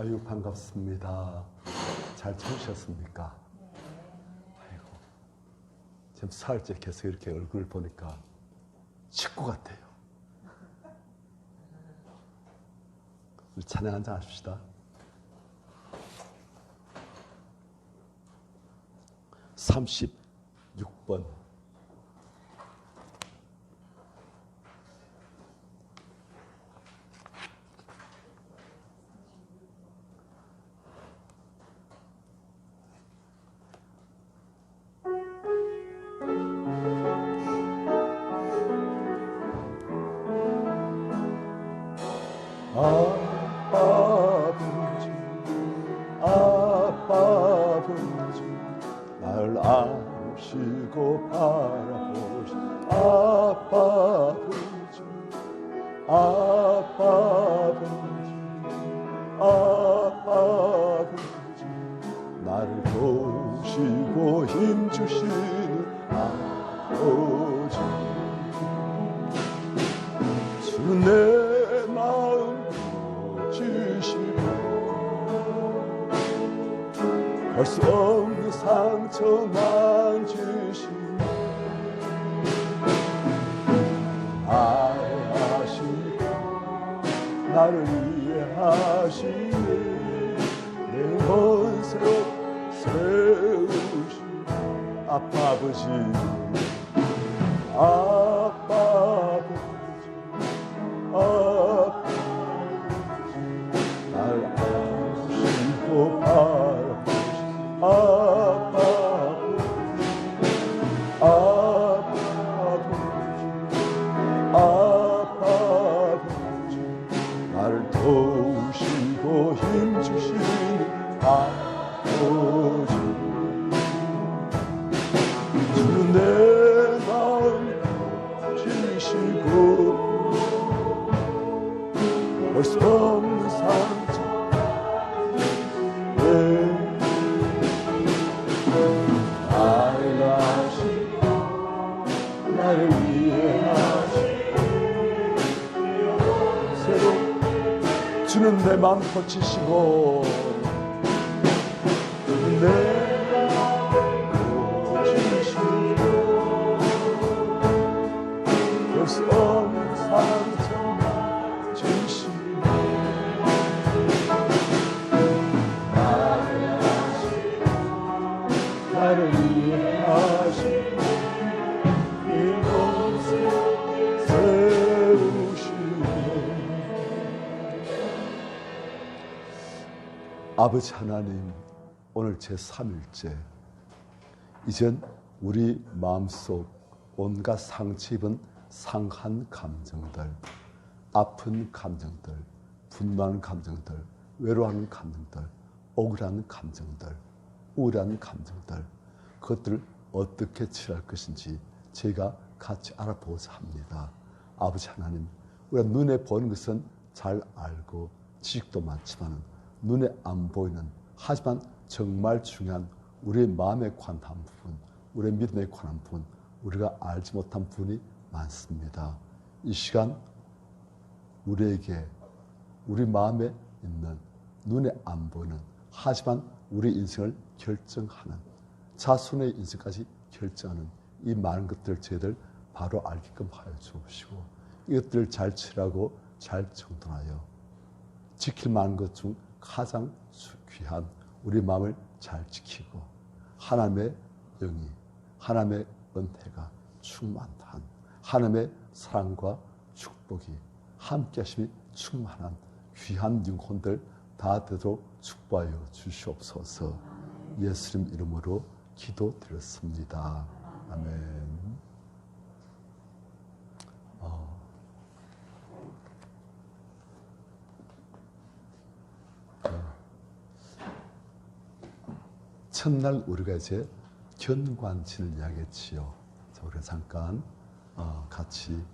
아유, 반갑습니다. 잘 참으셨습니까? 아이고, 지금 사흘째 계속 이렇게 얼굴을 보니까 식구 같아요. 우리 찬양 한잔 하십시다. 36번. 아버지 날 아시고 바라보시 아버지 나를 도우시고 힘주시는 아버지 주는 내 마음 주시고 할 수 없는 상처만 주시고 아하시고 나를 이해하시네 내 원수로 세우시 아버지 날 아시고 바라보시 아버지 나를 도우시고 힘주시는 아버지 주는 내 마음 주시고 할 수 없는 상처 나를 이해하시고 새로 주는 내 마음 고치시고 주는 내 마음 고치시고 볼 수 없는 상처만 주시고 나를 이해하시고 아버지 하나님, 오늘 제3일째 이젠 우리 마음속 온갖 상처 입은 상한 감정들, 아픈 감정들, 분노하는 감정들, 외로워하는 감정들, 억울한 감정들, 우울한 감정들, 그것들을 어떻게 치료할 것인지 제가 같이 알아보고자 합니다. 아버지 하나님, 우리가 눈에 보는 것은 잘 알고 지식도 많지만 눈에 안 보이는, 하지만 정말 중요한 우리의 마음에 관한 부분, 우리의 믿음에 관한 부분, 우리가 알지 못한 부분이 많습니다. 이 시간 우리에게 우리 마음에 있는 눈에 안 보이는, 하지만 우리 인생을 결정하는, 자손의 인생까지 결정하는 이 많은 것들을 저희들 바로 알게끔 하여 주시고 이것들을 잘 치라고 잘 정돈하여 지킬 만한 것 중 가장 귀한 우리 마음을 잘 지키고 하나님의 영이, 하나님의 은혜가 충만한, 하나님의 사랑과 축복이 함께 하심이 충만한 귀한 영혼들 다 되도록 축복하여 주시옵소서. 예수님 이름으로 기도드렸습니다. 아멘. 첫날 우리가 이제 견관진을 이야기했지요. 우리가 잠깐 같이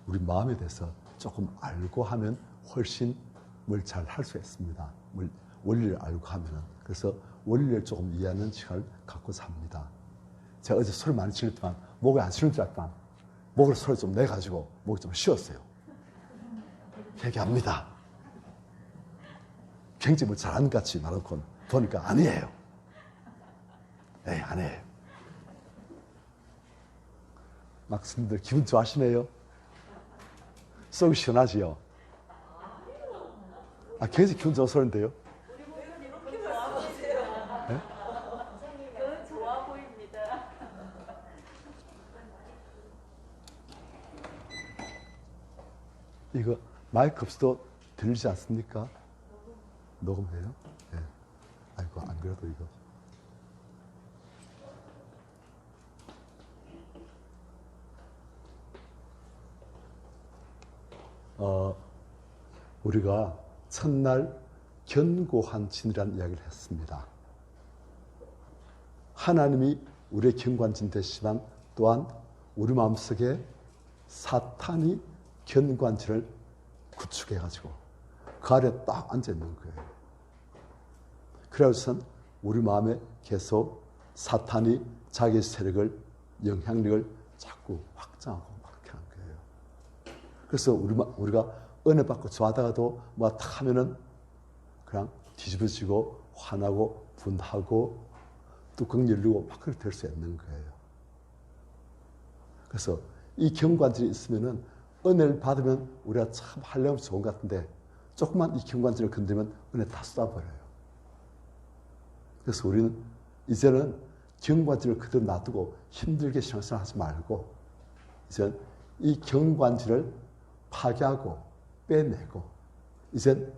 우리 마음에 대해서 조금 알고 하면 훨씬 뭘 잘 할 수 있습니다. 원리를 알고 하면은. 그래서 원리를 조금 이해하는 시간을 갖고자 합니다. 제가 어제 소리 많이 질렀지만 목이 안 쉬는 줄 알았지만 목을 소리 좀 내가지고 목이 좀 쉬었어요. 얘기합니다. 굉장히 뭐 잘하는 것 같이 말하고 보니까 아니에요. 네, 아니에요. 막스님들 기분 좋아하시네요. 속이 시원하지요? 굉장히 기분 좋은 소리인데요. 네? 저는 좋아 보입니다. 이거 마이크 없어도 들리지 않습니까? 녹음해요? 네. 아이고, 안 그래도 이거. 우리가 첫날 견고한 진이라는 이야기를 했습니다. 하나님이 우리의 견고한 진 되시지만 또한 우리 마음속에 사탄이 견고한 진을 구축해가지고 그 아래 딱 앉아있는 거예요. 그래서는 우리 마음에 계속 사탄이 자기 세력을, 영향력을 자꾸 확장하고 막 이렇게 하는 거예요. 그래서 우리가 은혜 받고 좋아하다가도 뭐 탁 하면은 그냥 뒤집어지고 화나고 분하고 뚜껑 열리고 막 그렇게 될 수 있는 거예요. 그래서 이 경관질이 있으면은 은혜를 받으면 우리가 참 하려면 좋은 것 같은데 조금만 이 경관질을 건드리면 은혜 다 쏟아버려요. 그래서 우리는 이제는 경관질을 그대로 놔두고 힘들게 신앙생활 하지 말고 이제는 이 경관질을 파괴하고 빼내고 이젠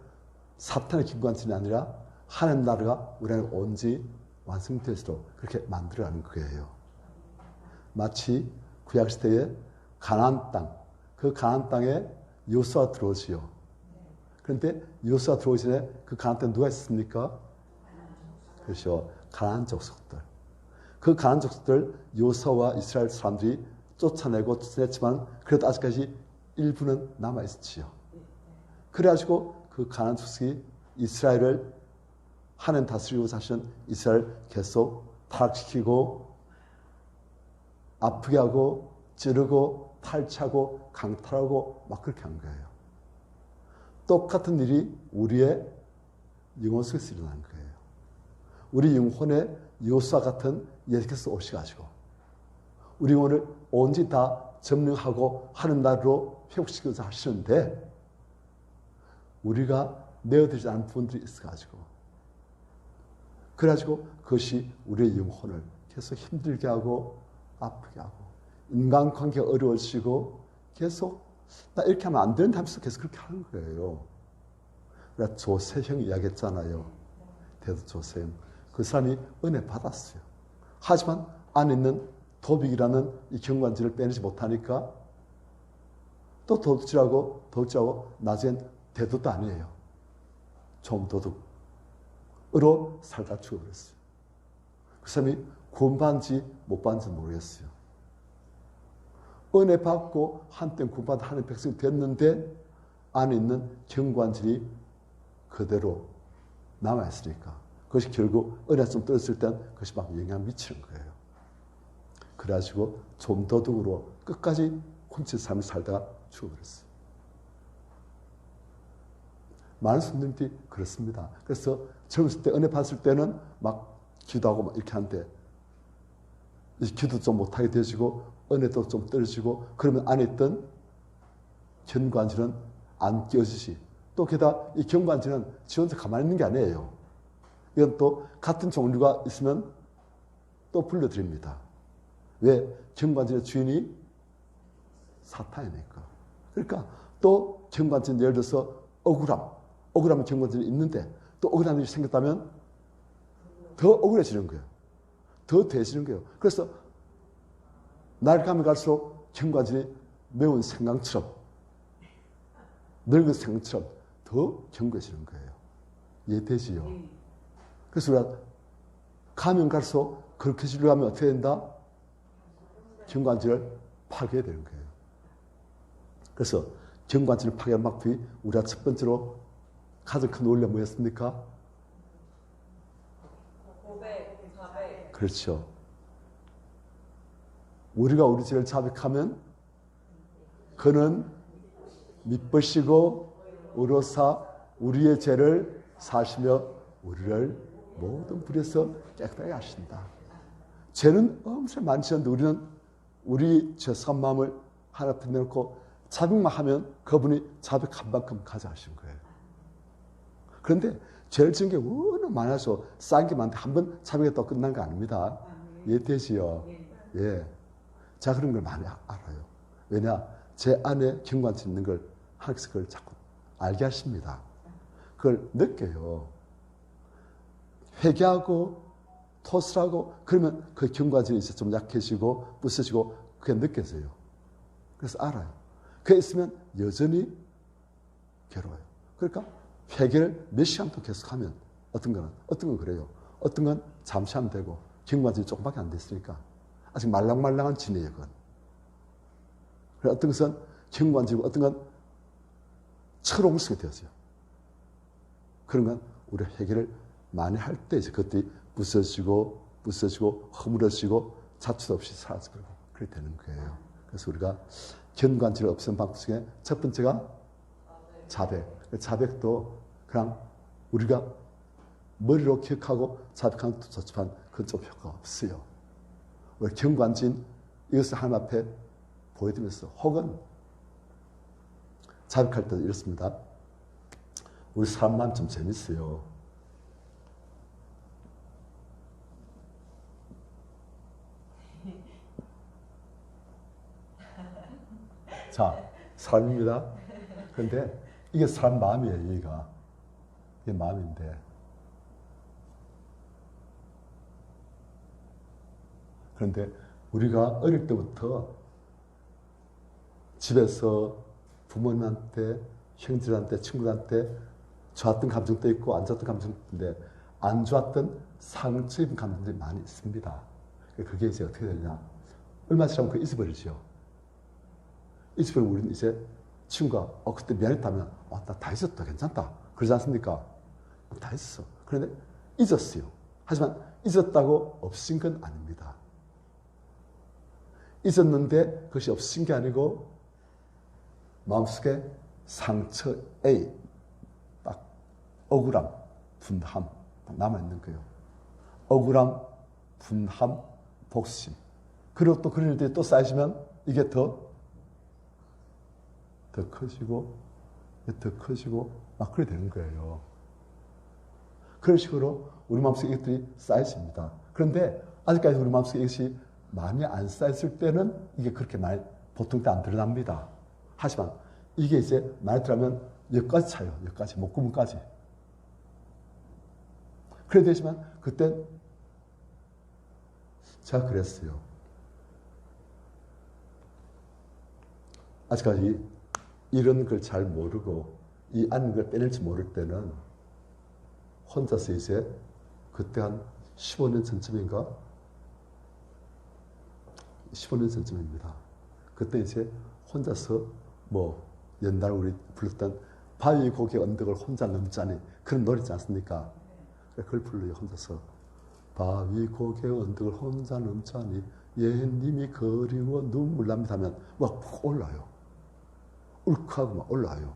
사탄의 경관질이 아니라 하나님 나라가 우리 안에 온전히 완성되도록 그렇게 만들어가는 거예요. 마치 구약시대에 가나안 땅, 그 가나안 땅에 요수아 들어오지요. 그런데 요수아 들어오기 전에 그 가나안 땅에 누가 있습니까? 그렇죠. 가나안 족속들. 그 가나안 족속들 요수아와 이스라엘 사람들이 쫓아냈지만 그래도 아직까지 일부는 남아있지요. 그래가지고 그 가나안 족속이 이스라엘을 하나님 다스리고 사시는 이스라엘 계속 타락시키고 아프게 하고 찌르고 탈취하고 강탈하고 막 그렇게 한 거예요. 똑같은 일이 우리의 영혼 속에서 일어난 거예요. 우리 영혼에 요수와 같은 예수께서 오셔가지고 우리 영혼을 온전히 다 점령하고 하는 날로 회복시켜서 하시는데 우리가 내어드리지 않은 부분들이 있어가지고 그래가지고 그것이 우리의 영혼을 계속 힘들게 하고 아프게 하고 인간관계가 어려워지고 계속 나 이렇게 하면 안 되는데 하면서 계속 그렇게 하는 거예요. 그러니까 조세형이 이야기했잖아요. 대도 조세형. 그 사람이 은혜 받았어요. 하지만 안에 있는 도둑이라는 이 경관질을 빼내지 못하니까 또 도둑질하고 나중엔 대도도 아니에요. 좀도둑으로 살다 죽어버렸어요. 그 사람이 구원받은지 못 받은지 모르겠어요. 은혜 받고 한때 구원받은 하나님의 백성이 됐는데 안에 있는 경관질이 그대로 남아있으니까 그것이 결국 은혜가 좀 떨어졌을 땐 그것이 막 영향 미치는 거예요. 그래가지고 좀 도둑으로 끝까지 훔친 삶을 살다가 죽어버렸어요. 많은 손님들이 그렇습니다. 그래서 젊었을 때 은혜 받았을 때는 막 기도하고 막 이렇게 하는데 기도 좀 못하게 되어지고 은혜도 좀 떨어지고 그러면 안에 있던 경관질은 안 끼워지지. 또 게다가 이 경관질은 지 혼자 가만히 있는 게 아니에요. 이건 또 같은 종류가 있으면 또 불러드립니다. 왜? 경관질의 주인이 사탄이니까. 그러니까 또 경관질 예를 들어서 억울함 경관질이 있는데 또 억울한 일이 생겼다면 더 억울해지는 거예요. 더 대해지는 거예요. 그래서 날 가면 갈수록 경관질이 매운 생강처럼 늙은 생강처럼 더 견고해지는 거예요. 이해되지요? 그래서 우리가 가면 갈수록 그렇게 지려고 하면 어떻게 된다? 경관질을 파괴해야 되는 거예요. 그래서 경관질을 파괴한 방법이 우리가 첫 번째로 가장 큰 원리가 뭐였습니까? 고백, 자백. 그렇죠. 우리가 우리 죄를 자백하면 그는 미쁘시고 의로사 우리의 죄를 사시며 우리를 모든 불에서 깨끗하게 하신다. 죄는 엄청 많이 지었는데 우리는 우리 죄성한 마음을 하나 앞에 내놓고 자백만 하면 그분이 자백한 만큼 가져가신 거예요. 그런데 죄를 지은 게 워낙 많아서 쌓인 게 많은데 한 번 자백했다고 끝난 거 아닙니다. 이해되지요? 예. 자, 그런 걸 많이 알아요. 왜냐? 제 안에 경관치 있는 걸 하나님께서 그걸 자꾸 알게 하십니다. 그걸 느껴요. 회개하고 토설하고 그러면 그 경관질이 이제 좀 약해지고 부서지고 그게 느껴져요. 그래서 알아요. 그게 있으면 여전히 괴로워요. 그러니까 회개를 몇 시간 또 계속하면 어떤 건 그래요. 어떤 건 잠시 하면 되고 경관질이 조금밖에 안 됐으니까 아직 말랑말랑한 진해요. 그건. 어떤 것은 경관질이고 어떤 건 철옹수가 되었어요. 그런 건 우리 회개를 많이 할 때 이제 그것들이 부서지고 허물어지고 자취도 없이 사라져버리고 그렇게 되는 거예요. 그래서 우리가 경관질을 없애는 방법 중에 첫 번째가 자백. 자백도 그냥 우리가 머리로 기억하고 자백하는 것도 좋지만 그건 좀 효과가 없어요. 우리 경관진 이것을 하나님 앞에 보여드리면서 혹은 자백할 때도 이렇습니다. 우리 사람 마음이 좀 재밌어요. 자, 사람입니다. 그런데 이게 사람 마음이에요, 얘가. 이게 마음인데. 그런데 우리가 어릴 때부터 집에서 부모님한테, 형제들한테, 친구들한테 좋았던 감정도 있고 안 좋았던 감정도 있는데 안 좋았던 상처 입은 감정들이 많이 있습니다. 그게 이제 어떻게 되냐. 얼마 지나면 그거 잊어버리죠. 잊어버리면 우리는 이제 친구가 그때 미안했다면 나 다 잊었다 괜찮다 그러지 않습니까? 다 했어. 그런데 잊었어요. 하지만 잊었다고 없인 건 아닙니다. 잊었는데 그것이 없인 게 아니고 마음속에 상처 A 딱 억울함, 분함 남아있는 거예요. 억울함, 분함, 복심. 그리고 또 그런 일들이 또 쌓이시면 이게 더 커지고 막 그래 되는 거예요. 그런 식으로 우리 마음속에 이것들이 쌓여집니다. 그런데 아직까지 우리 마음속에 이것이 많이 안 쌓였을 때는 이게 그렇게 많이 보통 때 안 드러납니다. 하지만 이게 이제 많이 들어가면 여기까지 차요. 여기까지 목구멍까지. 그래 되지만 그땐 제가 그랬어요. 아직까지 이런 걸 잘 모르고 이 안는 걸 빼낼지 모를 때는 혼자서 이제 그때 한 15년 전쯤인가? 15년 전쯤입니다. 그때 이제 혼자서 옛날 우리 불렀던 바위 고개 언덕을 혼자 넘자니 그런 노래 있지 않습니까? 그걸 불러요. 혼자서 바위 고개 언덕을 혼자 넘자니 예님이 그리워 눈물 납니다 하면 막 푹 올라요. 울컥하고 막 올라와요.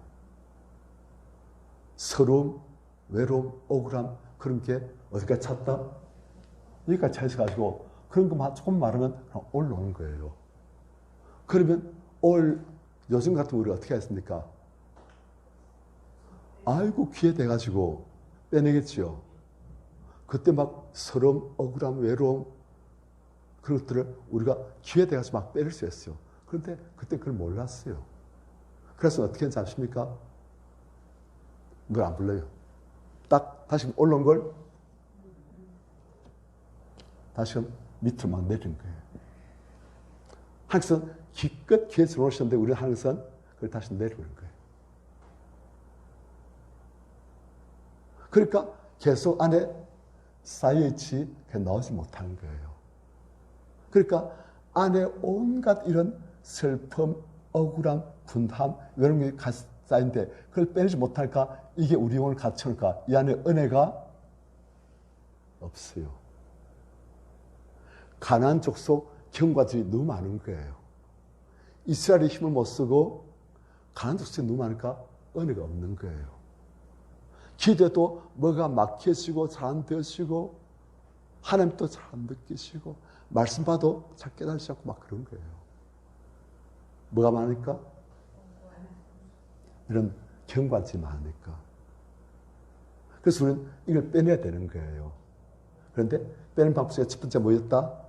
서러움, 외로움, 억울함 그런 게 어디까지 찼다? 여기까지 차 있어가지고 그런 것만 조금 말하면 그냥 올라오는 거예요. 그러면 요즘 같으면 우리가 어떻게 했습니까? 아이고 귀에 대가지고 빼내겠지요. 그때 막 서러움, 억울함, 외로움 그런 것들을 우리가 귀에 대가지고 막 빼낼 수 있어요. 그런데 그때 그걸 몰랐어요. 그래서 어떻게 했는지 아십니까? 그걸 안 불러요. 딱 다시 올라온 걸 다시 밑으로 막 내리는 거예요. 하나님께서는 기껏 귀에 들어오셨는데 우리는 하나님께서는 그걸 다시 내려오는 거예요. 그러니까 계속 안에 쌓여있지 나오지 못하는 거예요. 그러니까 안에 온갖 이런 슬픔, 억울함, 분함 이런 게 쌓인데 그걸 빼내지 못할까? 이게 우리 영혼을 갖춰올까? 이 안에 은혜가 없어요. 가나안 족속 경과들이 너무 많은 거예요. 이스라엘이 힘을 못 쓰고 가나안 족속이 너무 많으니까 은혜가 없는 거예요. 기도도 뭐가 막혀지고 잘 안 되어지고 하나님도 잘 안 느끼시고 말씀 봐도 잘 깨달지 않고 막 그런 거예요. 뭐가 많으니까? 이런 경관치 많으니까. 그래서 우리는 이걸 빼내야 되는 거예요. 그런데 빼는 방법 중에 첫 번째 뭐였다?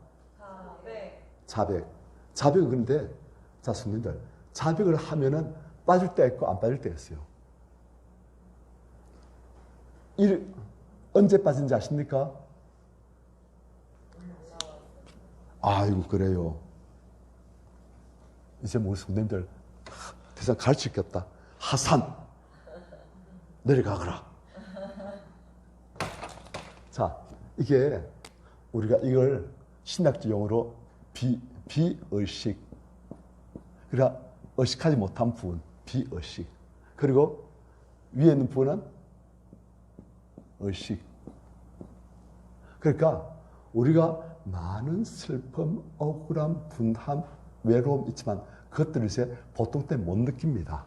자백. 자백은 그런데 자, 손님들, 자백을 하면은 빠질 때가 있고 안 빠질 때가 있어요. 언제 빠진지 아십니까? 아이고, 그래요. 이제 우리 손님들 더 이상 가르칠 게 없다. 하산 내려가거라. 자, 이게 우리가 이걸 신학적 용어로 비의식. 그러니까 의식하지 못한 부분, 비의식. 그리고 위에 있는 부분은 의식. 그러니까 우리가 많은 슬픔, 억울함, 분함, 외로움 있지만 그것들을 이제 보통 때 못 느낍니다.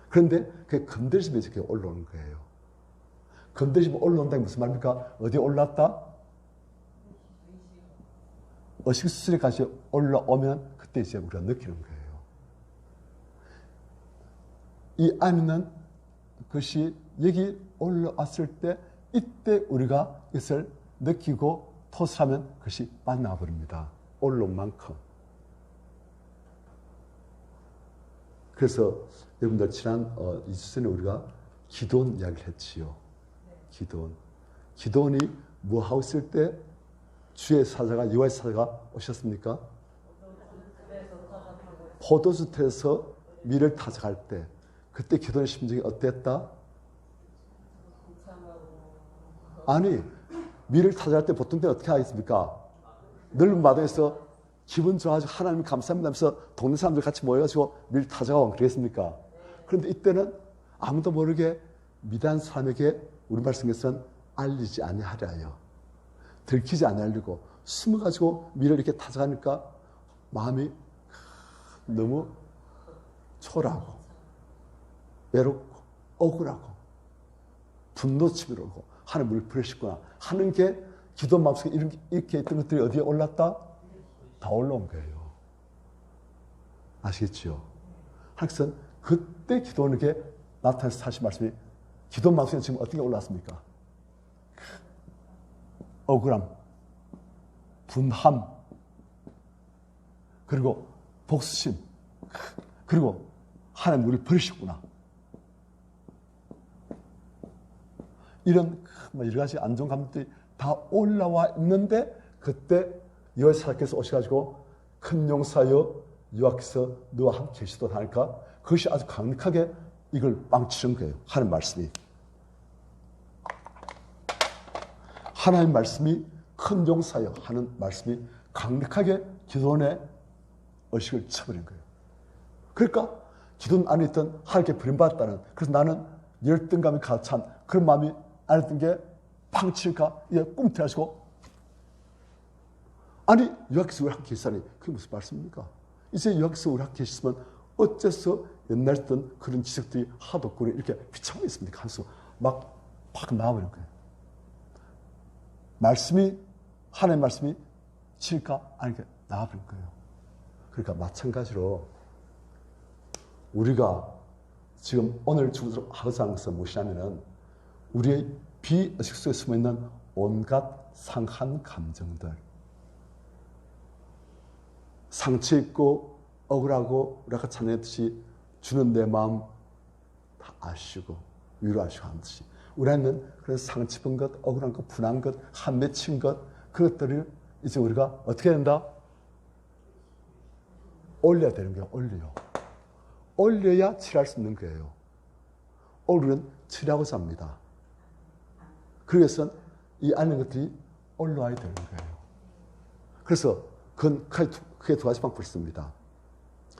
그런데 그게 건드리시면서 이렇게 올라오는 거예요. 건드리시면 올라온다는 게 무슨 말입니까? 어디에 올랐다? 의식 수준에까지 올라오면 그때 이제 우리가 느끼는 거예요. 이 안에 있는 것이 여기 올라왔을 때 이때 우리가 이것을 느끼고 토스하면 그것이 빠져나와 버립니다. 올라온 만큼. 그래서 여러분들 지난 2주 전에 우리가 기도원 이야기를 했지요. 기도원이 뭐 하고 있을 때 주의 사자가 여호와의 사자가 오셨습니까? 포도주에서 밀을 타작할 때 그때 기도원의 심정이 어땠다? 아니, 밀을 타작할 때 보통 때 어떻게 하겠습니까? 넓은 마당에서 기분 좋아가지고 하나님 감사합니다 하면서 동네 사람들 같이 모여가지고 밀 타작하고 그러겠습니까? 그런데 이때는 아무도 모르게 미단 사람에게 우리 말씀에서는 알리지 아니하려 하여 들키지 아니하려고 숨어가지고 밀을 이렇게 타작하니까 마음이 너무 초라하고 외롭고 억울하고 분노 치밀어 오고 하나님 우리를 버리셨구나 하는 게 기도 마음속에 이렇게 있던 것들이 어디에 올랐다? 다 올라온 거예요. 아시겠죠? 하나님께서는 그때 기도원에게 나타나서 하신 말씀이 기도 마음속에 지금 어떻게 올랐습니까? 억울함, 분함, 그리고 복수심, 그리고 하나님 우리를 버리셨구나. 이런 여러 가지 안 좋은 감정들이 다 올라와 있는데 그때 여호와의 사자께서 오셔가지고 큰 용사여 여호와께서 너와 함께 계시도다 하니까 그것이 아주 강력하게 이걸 빵치는 거예요. 하나님 말씀이. 하나님 말씀이 큰 용사여 하는 말씀이 강력하게 기도원의 의식을 쳐버린 거예요. 그러니까 기도원 안에 있던 하나님께 버림받았다는 그래서 나는 열등감이 가득 찬 그런 마음이 안에 있던 게 팡칠까 이게 꿈틀하시고 아니 여호와께서 우리 함께 계시다니 그게 무슨 말씀입니까? 이제 여호와께서 우리 함께 계시면 어째서 옛날 있던 그런 지식들이 하도 없고 이렇게 비참하게 있습니까? 하면서 막 나와버린 거예요. 말씀이 하나님의 말씀이 칠까? 아니 나와버린 거예요. 그러니까 마찬가지로 우리가 지금 오늘 주부로 하고자 하는 것은 무엇이냐면은 우리의 비의식 속에 숨어있는 온갖 상한 감정들 상처 있고 억울하고 우리 아까 찬양했듯이 주는 내 마음 다 아시고 위로하시고 하는 듯이 우리 안에는 그런 상처 입은 것, 억울한 것, 분한 것, 한 맺힌 것 그것들을 이제 우리가 어떻게 된다? 올려야 되는 거예요. 올려야 치료할 수 있는 거예요. 우리는 치료하고자 합니다. 그래서 이 안에 것들이 올라와야 되는 거예요. 그래서 그건 크게 두 가지 방법이 있습니다.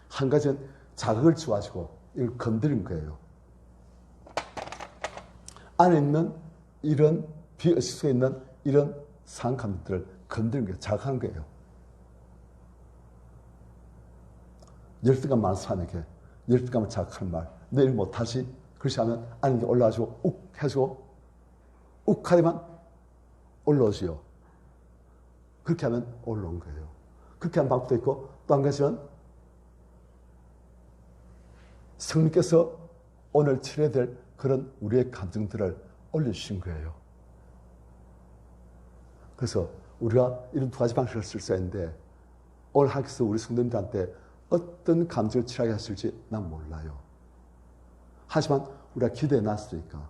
한 가지는 자극을 주어가지고 이걸 건드린 거예요. 안에 있는 이런 비의식 속에 있는 이런 상한 감정들을 건드린 거예요. 자극한 거예요. 열등감 많은 사람에게 열등감을 자극하는 말. 너 일 못하지? 그렇지 않으면 아는 게 올라가지고 욱 해주고 욱 하면 올라오지요. 그렇게 하면 올라온 거예요. 그렇게 하는 방법도 있고 또 한 가지는 성령께서 오늘 치료해야 될 그런 우리의 감정들을 올려주신 거예요. 그래서 우리가 이런 두 가지 방식을 쓸 수 있는데 오늘 하나님께서 우리 성도님들한테 어떤 감정을 치료하게 하실지 난 몰라요. 하지만 우리가 기대해 놨으니까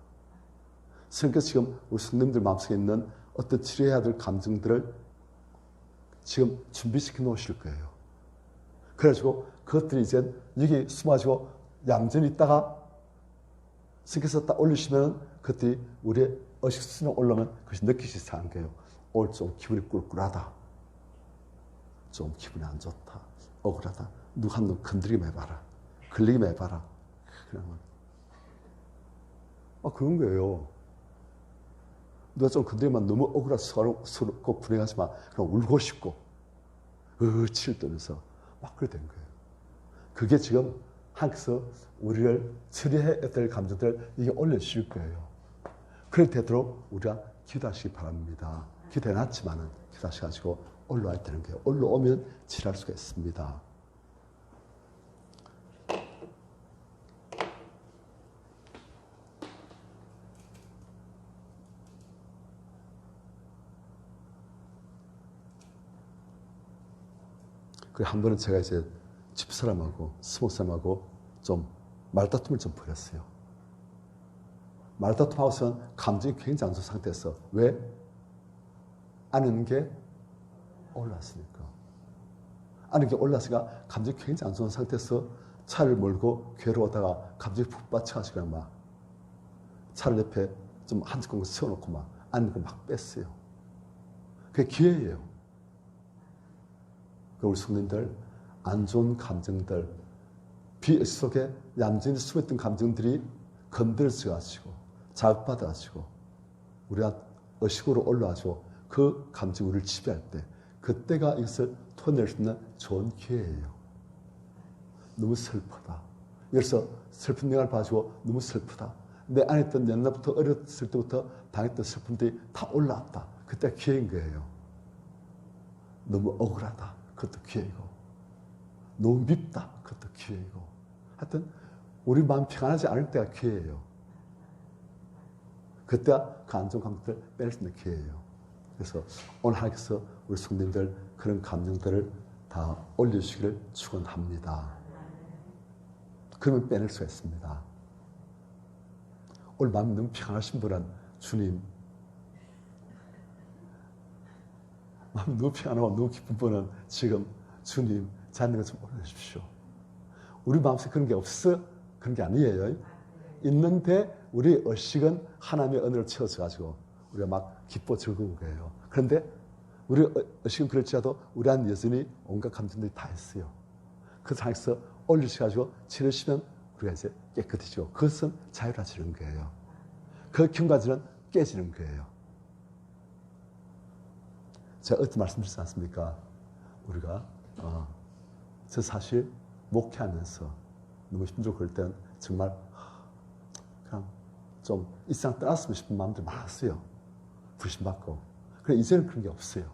성령께서 지금 우리 성도님들 마음속에 있는 어떤 치료해야 될 감정들을 지금 준비시켜 놓으실 거예요. 그래가지고 그것들이 이제 여기 숨어가지고 얌전히 있다가 성령께서 딱 올리시면 그것들이 우리의 의식 수준에 올라오면 그것이 느끼시 시작한 거예요. 오늘 좀 기분이 꿀꿀하다. 좀 기분이 안 좋다. 억울하다. 누가 한 놈 건드리기만 해봐라. 걸리기만 해봐라. 그러면 그런 거예요. 누가 좀 건드리면 너무 억울해서 서로 분해하지만 그냥 울고 싶고 치를 떠면서 막 그래 된 거예요. 그게 지금 하나님께서 우리를 처리해야 될 감정들을 이게 올려주실 거예요. 그럴 되도록 우리가 기도하시기 바랍니다. 기도해놨지만은 기도하셔가지고 올라와야 되는 거예요. 올라오면 치료할 수가 있습니다. 그리고 한 번은 제가 이제 집사람하고 스모사람하고 좀 말다툼을 좀 벌였어요. 말다툼하고서는 감정이 굉장히 안 좋은 상태에서 왜? 아는 게 올랐으니까. 아는 게 올랐으니까 감정이 굉장히 안 좋은 상태에서 차를 몰고 괴로워하다가 감정이 푹 받쳐가지고 막 차를 옆에 좀 한쪽으로 세워놓고 막 아는 걸 막 뺐어요. 그게 기회예요. 우리 성도님들 안 좋은 감정들 비의식 속에 얌전히 숨어있던 감정들이 건드려져가지고 자극받아가지고 우리가 의식으로 올라와서 그 감정이 우리를 지배할 때 그때가 이것을 토해낼 수 있는 좋은 기회예요. 너무 슬프다. 그래서 슬픈 영화를 봐주고 너무 슬프다. 내 안에 있던 옛날부터 어렸을 때부터 당했던 슬픔들이 다 올라왔다. 그때 기회인 거예요. 너무 억울하다. 그것도 기회이고 너무 밉다. 그것도 기회이고 하여튼 우리 마음 평안하지 않을 때가 기회예요. 그때가 그 안 좋은 감정들을 뺄 수 있는 기회예요. 그래서 오늘 하나님께서 우리 성도님들 그런 감정들을 다 올려주시기를 축원합니다. 그러면 빼낼 수가 있습니다. 오늘 마음이 너무 평안하신 분은 주님, 마음이 너무 평안하고 너무 기쁜 분은 지금 주님 자는 것 좀 올려주십시오. 우리 마음속에 그런 게 없어? 그런 게 아니에요. 있는데 우리 의식은 하나님의 은혜로 채워져가지고 우리가 막 기뻐 즐거운 거예요. 그런데 우리 의식은 그럴지라도 우리 안에 여전히 온갖 감정들이 다 있어요. 그 상황에서 올리셔가지고 치르시면 우리가 이제 깨끗해지고 그것은 자유라지는 거예요. 그 경과지는 깨지는 거예요. 제가 어떤 말씀드리지 않습니까? 우리가 저 사실 목회하면서 너무 힘들고 그럴 때는 정말 그냥 좀 이 세상 떠났으면 싶은 마음들 많았어요. 부심받고. 그래 이제는 그런 게 없어요.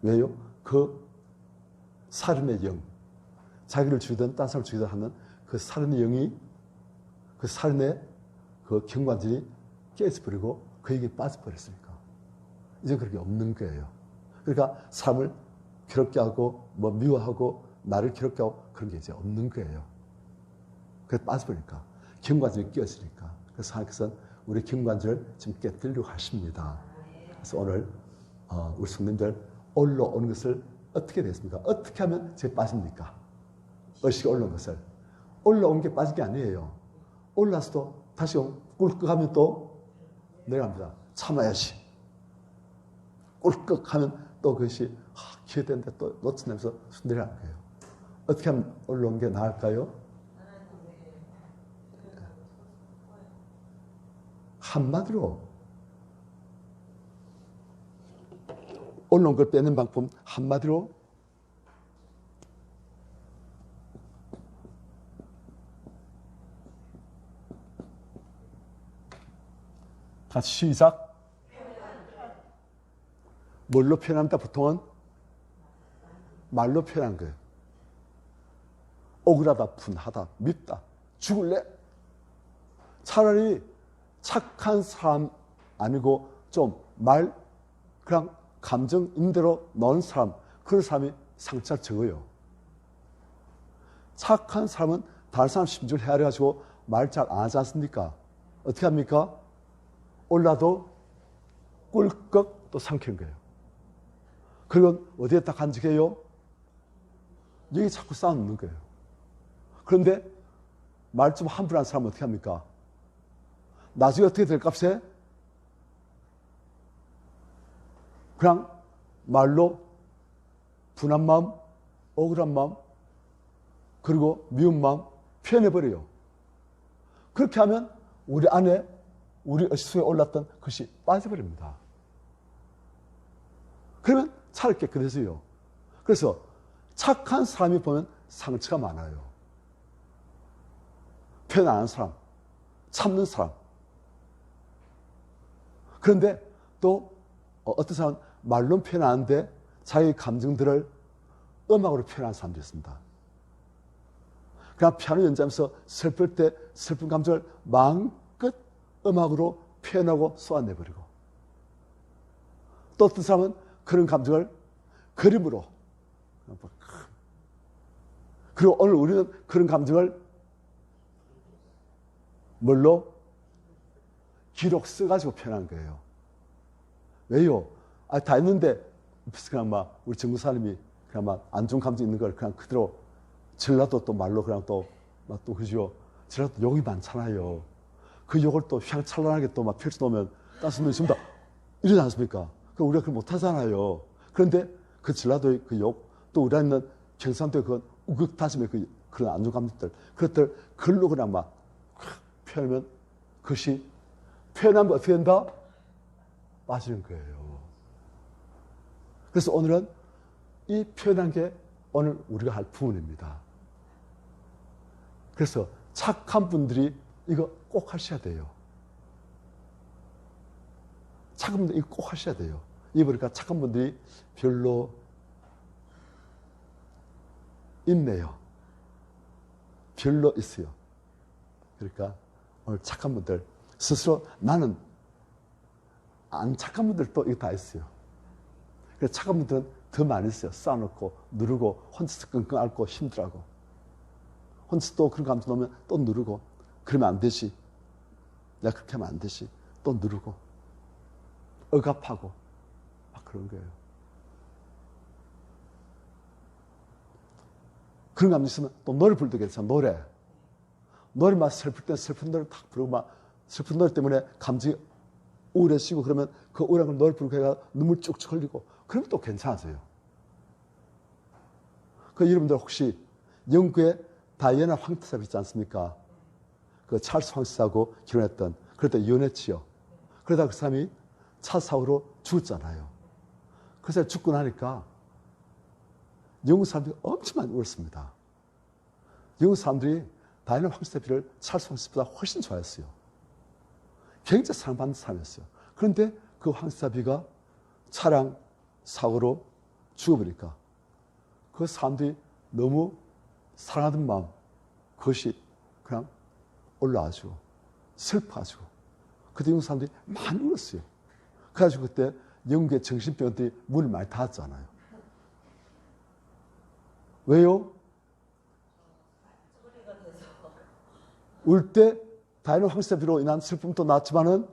왜요? 그 살인의 영, 자기를 죽이든 딴 사람을 죽이든 하는 그 살인의 영이 그 살인의 그 경관들이 깨져버리고 그에게 빠져버렸으니까 이제 그런 게 없는 거예요. 그러니까 사람을 괴롭게 하고 뭐 미워하고 나를 괴롭게 하고 그런 게 이제 없는 거예요. 그래서 빠져버리니까 경관절이 깨어지니까 그래서 하나님께서는 우리 경관절을 지금 깨뜨리려고 하십니다. 그래서 오늘 우리 성도님들 올라오는 것을 어떻게 되겠습니까? 어떻게 하면 제 빠집니까? 의식이 올라온 것을 올라온 게 빠진 게 아니에요. 올라서도 다시 꿀꺽하면 또 내려갑니다. 참아야지. 꿀꺽하면 또 그것이 기회되는데 또 놓쳐내면서 내려가는 거예요. 어떻게 하면 올라온 게 나을까요? 한마디로 올라온 걸 빼는 방법 한마디로 같이 시작. 뭘로 표현합니다? 보통은 말로 표현한 거예요. 억울하다, 분하다, 밉다, 죽을래? 차라리 착한 사람 아니고 좀 그냥 감정 임대로 넣은 사람, 그런 사람이 상처가 적어요. 착한 사람은 다른 사람 심정을 헤아려가지고 말 잘 안 하지 않습니까? 어떻게 합니까? 올라도 꿀꺽 또 삼키는 거예요. 그리고 어디에 딱 간직해요? 여기 자꾸 쌓아놓는 거예요. 그런데 말 좀 함부로 한 사람은 어떻게 합니까? 나중에 어떻게 될 값에? 그냥 말로 분한 마음, 억울한 마음, 그리고 미운 마음 표현해버려요. 그렇게 하면 우리 안에 우리 의식 속에 올랐던 것이 빠져버립니다. 그러면 차라리 깨끗해져요. 그래서 착한 사람이 보면 상처가 많아요. 표현 안 하는 사람, 참는 사람. 그런데 또 어떤 사람은 말로 표현 안 하는데 자기 감정들을 음악으로 표현하는 사람도 있습니다. 그냥 피아노 연주하면서 슬플 때 슬픈 감정을 마음껏 음악으로 표현하고 쏘아내버리고, 또 어떤 사람은 그런 감정을 그림으로, 그리고 오늘 우리는 그런 감정을 뭘로? 기록 써가지고 표현한 거예요. 왜요? 다 했는데 그냥 막 우리 전무사님이 그냥 막 안 좋은 감정 있는 걸 그냥 그대로 전라도 또 말로 그냥 또 그죠? 전라도 욕이 많잖아요. 그 욕을 또 휘황찬란하게 또 막 펼쳐놓으면 따스는 있습니다. 이러지 않습니까? 그럼 우리가 그걸 못하잖아요. 그런데 그 전라도의 그 욕, 또 우리가 있는 경상도의 그 우극다짐의 그런 안 좋은 감정들, 그것들 글로 그냥 막 표현하면 그것이 표현하면 어떻게 된다? 빠지는 거예요. 그래서 오늘은 이 표현한 게 오늘 우리가 할 부분입니다. 그래서 착한 분들이 이거 꼭 하셔야 돼요. 착한 분들이 이거 꼭 하셔야 돼요. 이거 보니까 착한 분들이 별로 있네요. 별로 있어요. 그러니까 오늘 착한 분들 스스로 나는 안 착한 분들도 이거 다 있어요. 그래서 착한 분들은 더 많이 있어요. 쌓아놓고 누르고 혼자서 끙끙 앓고 힘들어하고, 혼자서 또 그런 감정 넣으면 또 누르고, 그러면 안 되지, 내가 그렇게 하면 안 되지, 또 누르고 억압하고 막 그런 거예요. 그런 감정 있으면 또 노래 부르도 괜찮아. 노래 막 슬플 때 슬픈 노래 탁 부르고, 막 슬픈 노래 때문에 감정이 우울해지고, 그러면 그 우울한 걸 노래 부르고 해가 눈물 쭉쭉 흘리고, 그러면 또 괜찮아져요. 그 여러분들 혹시 영국의 다이애나 황태자 있지 않습니까? 그 찰스 황태자하고 결혼했던, 그러다 이혼했지요. 그러다 그 사람이 차 사고로 죽었잖아요. 그래서 죽고 나니까 영국 사람들이 엄청 많이 울었습니다. 영국 사람들이 다이애나 황태자를 찰스 황태자보다 훨씬 좋아했어요. 굉장히 사랑받는 사람이었어요. 그런데 그 황태자비가 차량 사고로 죽어버리니까 그 사람들이 너무 사랑하던 마음, 그것이 그냥 올라와가지고 슬퍼가지고 그때 영국 사람들이 많이 울었어요. 그래가지고 그때 영국의 정신병원들이 문을 많이 닫았잖아요. 왜요? 울 때 다이애나 황태자비로 인한 슬픔도 났지만은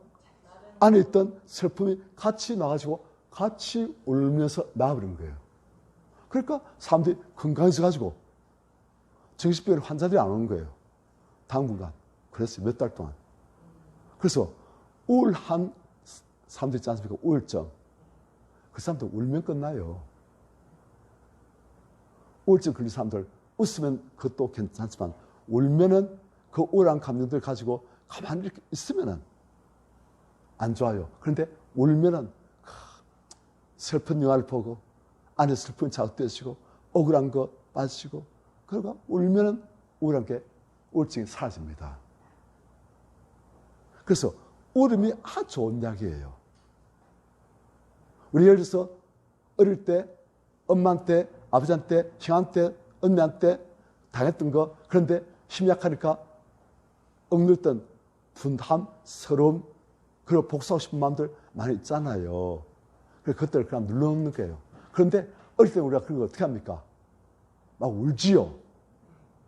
안에 있던 슬픔이 같이 나가지고 같이 울면서 나와버린 거예요. 그러니까 사람들이 건강해져가지고 정신병 환자들이 안 오는 거예요. 당분간. 그랬어요. 몇 달 동안. 그래서 우울한 사람들 있지 않습니까? 우울증. 그 사람들 울면 끝나요. 우울증 걸린 사람들 웃으면 그것도 괜찮지만 울면은 그 우울한 감정들 가지고 가만히 이렇게 있으면은 안 좋아요. 그런데 울면은 슬픈 영화를 보고 안에 슬픈 자극되시고 억울한 거 빠지시고, 그러고 울면은 우울한 게 우울증이 사라집니다. 그래서 울음이 아주 좋은 약이에요. 우리 예를 들어서 어릴 때 엄마한테, 아버지한테, 형한테, 언니한테 당했던 거, 그런데 힘이 약하니까 억눌던 분함, 서러움, 그리고 복수하고 싶은 마음들 많이 있잖아요. 그래서 그것들을 그냥 눌러놓는 거예요. 그런데 어릴 때 우리가 그런 거 어떻게 합니까? 막 울지요.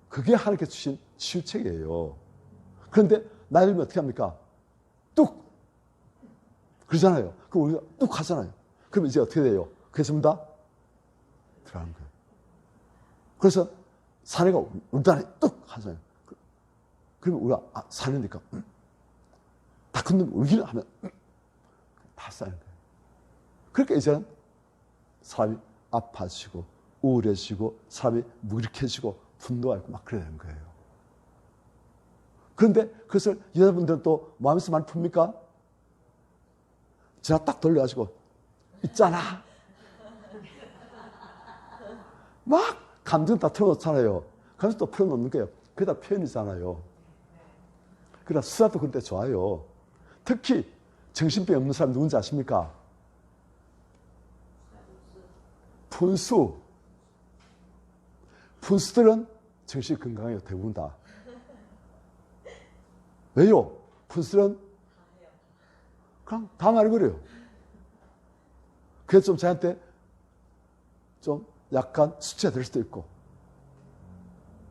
그게 하나님께 주신 치유책이에요. 그런데 나이 들면 어떻게 합니까? 뚝! 그러잖아요. 그럼 우리가 뚝 하잖아요. 그럼 이제 어떻게 돼요? 그게 전부 다 들어가는 거예요. 그래서 사내가 울다니 뚝 하잖아요. 그러면 우리가 사내니까 다 큰 놈이 울기를 하면 다 쌓이는 거예요. 그러니까 이제는 사람이 아파지고 우울해지고 사람이 무기력해지고 분노가 있고 막 그래야 되는 거예요. 그런데 그것을 여자분들은 또 마음에서 많이 풉니까? 제가 딱 돌려가지고 있잖아. 막 감정 다 털어놓잖아요. 그래서 또 풀어놓는 거예요. 그게 다 표현이잖아요. 그러나 수다도 그럴 때 좋아요. 특히 정신병 없는 사람 누군지 아십니까? 푼수. 푼수들은 정신 건강해요. 대부분 다. 왜요? 푼수들은 그냥 다 말해버려요. 그래서 좀 저한테 좀 약간 수치가 될 수도 있고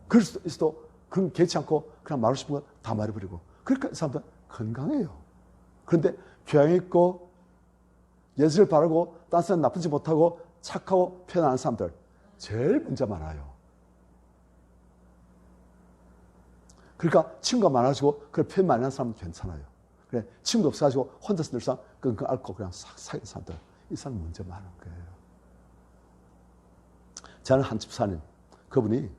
그럴 수도 있어도 그런 게 개치 않고 그냥 말하고 싶은 건 다 말해버리고 그러니까 이 사람들은 건강해요. 그런데 교양 있고 예술을 바르고 딴 사람 나쁘지 못하고 착하고 편안한 사람들 제일 문제 많아요. 그러니까 친구가 많아지고 그걸 표현 많이 하는 사람은 괜찮아요. 그래 친구도 없어가지고 혼자서 늘상 끙끙 앓고 그냥 싹 사는 사람들 이 사람 문제 많은 거예요. 저는 한 집사님 그분이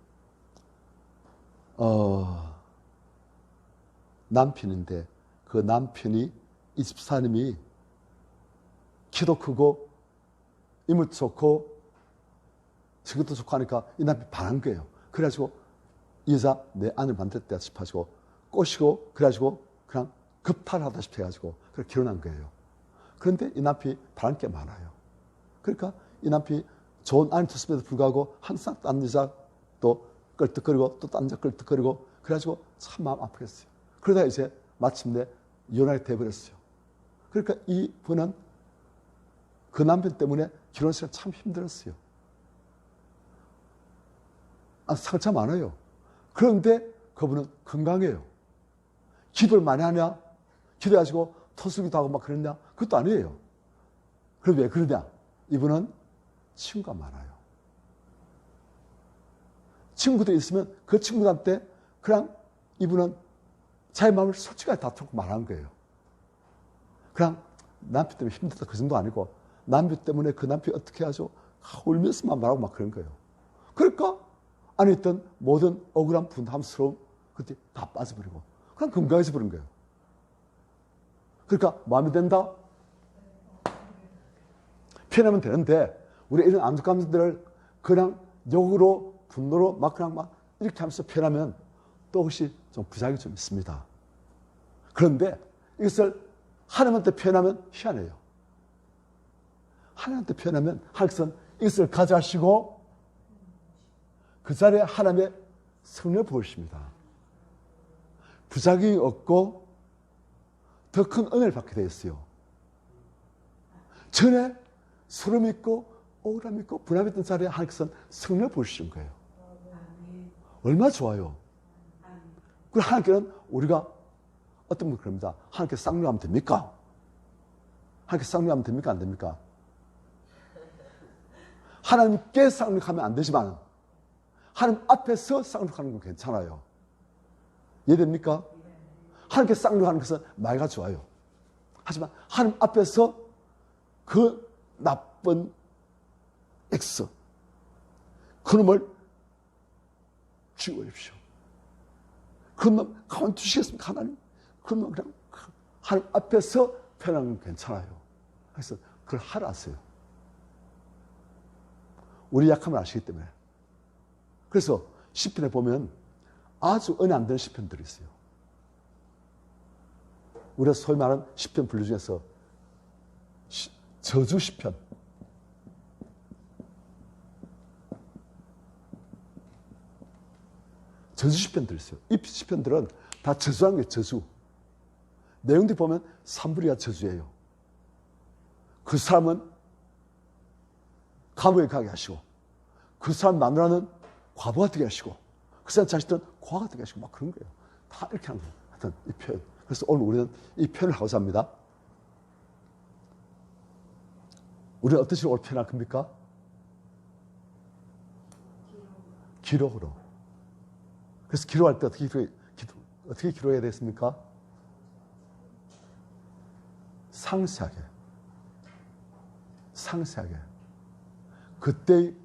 남편인데 그 남편이 이 집사님이 키도 크고 인물도 좋고 성격도 좋고 하니까 이 남편이 반한 거예요. 그래가지고 이 여자 내 아내를 만들었다 싶어가지고 꼬시고 그래가지고 그냥 급탈하다시피 해가지고 그걸 결혼한 거예요. 그런데 이 남편이 바란 게 많아요. 그러니까 이 남편이 좋은 아내 모습에도 불구하고 항상 딴 여자 또 끌떡거리고 또 딴 여자 끌떡거리고 그래가지고 참 마음 아프겠어요. 그러다 이제 마침내 이혼하게 돼버렸어요. 그러니까 이분은 그 남편 때문에 결혼식을 참 힘들었어요. 상처 많아요. 그런데 그분은 건강해요. 기도를 많이 하냐? 기도해가지고 토수기도 하고 막 그러냐? 그것도 아니에요. 그럼 왜 그러냐? 이분은 친구가 많아요. 친구들이 있으면 그 친구들한테 그냥 이분은 자기 마음을 솔직하게 다 털고 말하는 거예요. 그냥 남편 때문에 힘들다 그 정도 아니고 남편 때문에 그 남편이 어떻게 하죠? 울면서만 말하고 막 그런 거예요. 그러니까 안에 있던 모든 억울한 분함스러움 그때 다 빠져버리고 그냥 건강해져 버린 거예요. 그러니까 마음이 된다? 표현하면 되는데 우리 이런 안좋은 감정들을 그냥 욕으로 분노로 막 그냥 막 이렇게 하면서 표현하면 또 혹시 좀 부작용이 좀 있습니다. 그런데 이것을 하나님한테 표현하면 희한해요. 하나님한테 표현하면 하나님께서는 이것을 가져가시고 그 자리에 하나님의 성령을 부으십니다. 부작용이 없고 더 큰 은혜를 받게 되어 있어요. 전에 소름 있고 억울함 있고 불안이 있던 자리에 하나님께서는 성령을 부으시는 거예요. 얼마나 좋아요. 그리고 하나님께는 우리가 어떤 분 그럽니다. 하나님께 쌍욕하면 됩니까? 하나님께 쌍욕하면 됩니까? 안 됩니까? 하나님께 쌍욕하면 안 되지만 하나님 앞에서 쌍욕하는 건 괜찮아요. 이해됩니까? 하나님께 쌍욕하는 것은 말가 좋아요. 하지만 하나님 앞에서 그 나쁜 X 그놈을 죽여버립시오. 그놈 가만 두시겠습니까? 하나님? 그놈 그냥 하나님 앞에서 표현하는 건 괜찮아요. 그래서 그걸 하라세요. 우리 약함을 아시기 때문에. 그래서 시편에 보면 아주 은혜 안 되는 시편들이 있어요. 우리가 소위 말하는 시편 분류 중에서 저주 시편, 저주 시편들 있어요. 이 시편들은 다 저주하는 게 저주. 내용들 보면 산부리가 저주예요. 그 사람은 감옥에 가게 하시고, 그 사람 마누라는 과부가 되게 하시고, 그 사람 자식들은 고아가 되게 하시고, 막 그런 거예요. 다 이렇게 하는 거예요. 하여튼 이 표현. 그래서 오늘 우리는 이 표현을 하고자 합니다. 우리는 어떤 식으로 오늘 표현할 겁니까? 기록으로. 그래서 기록할 때 어떻게 기록해야 되겠습니까? 상세하게. 그때의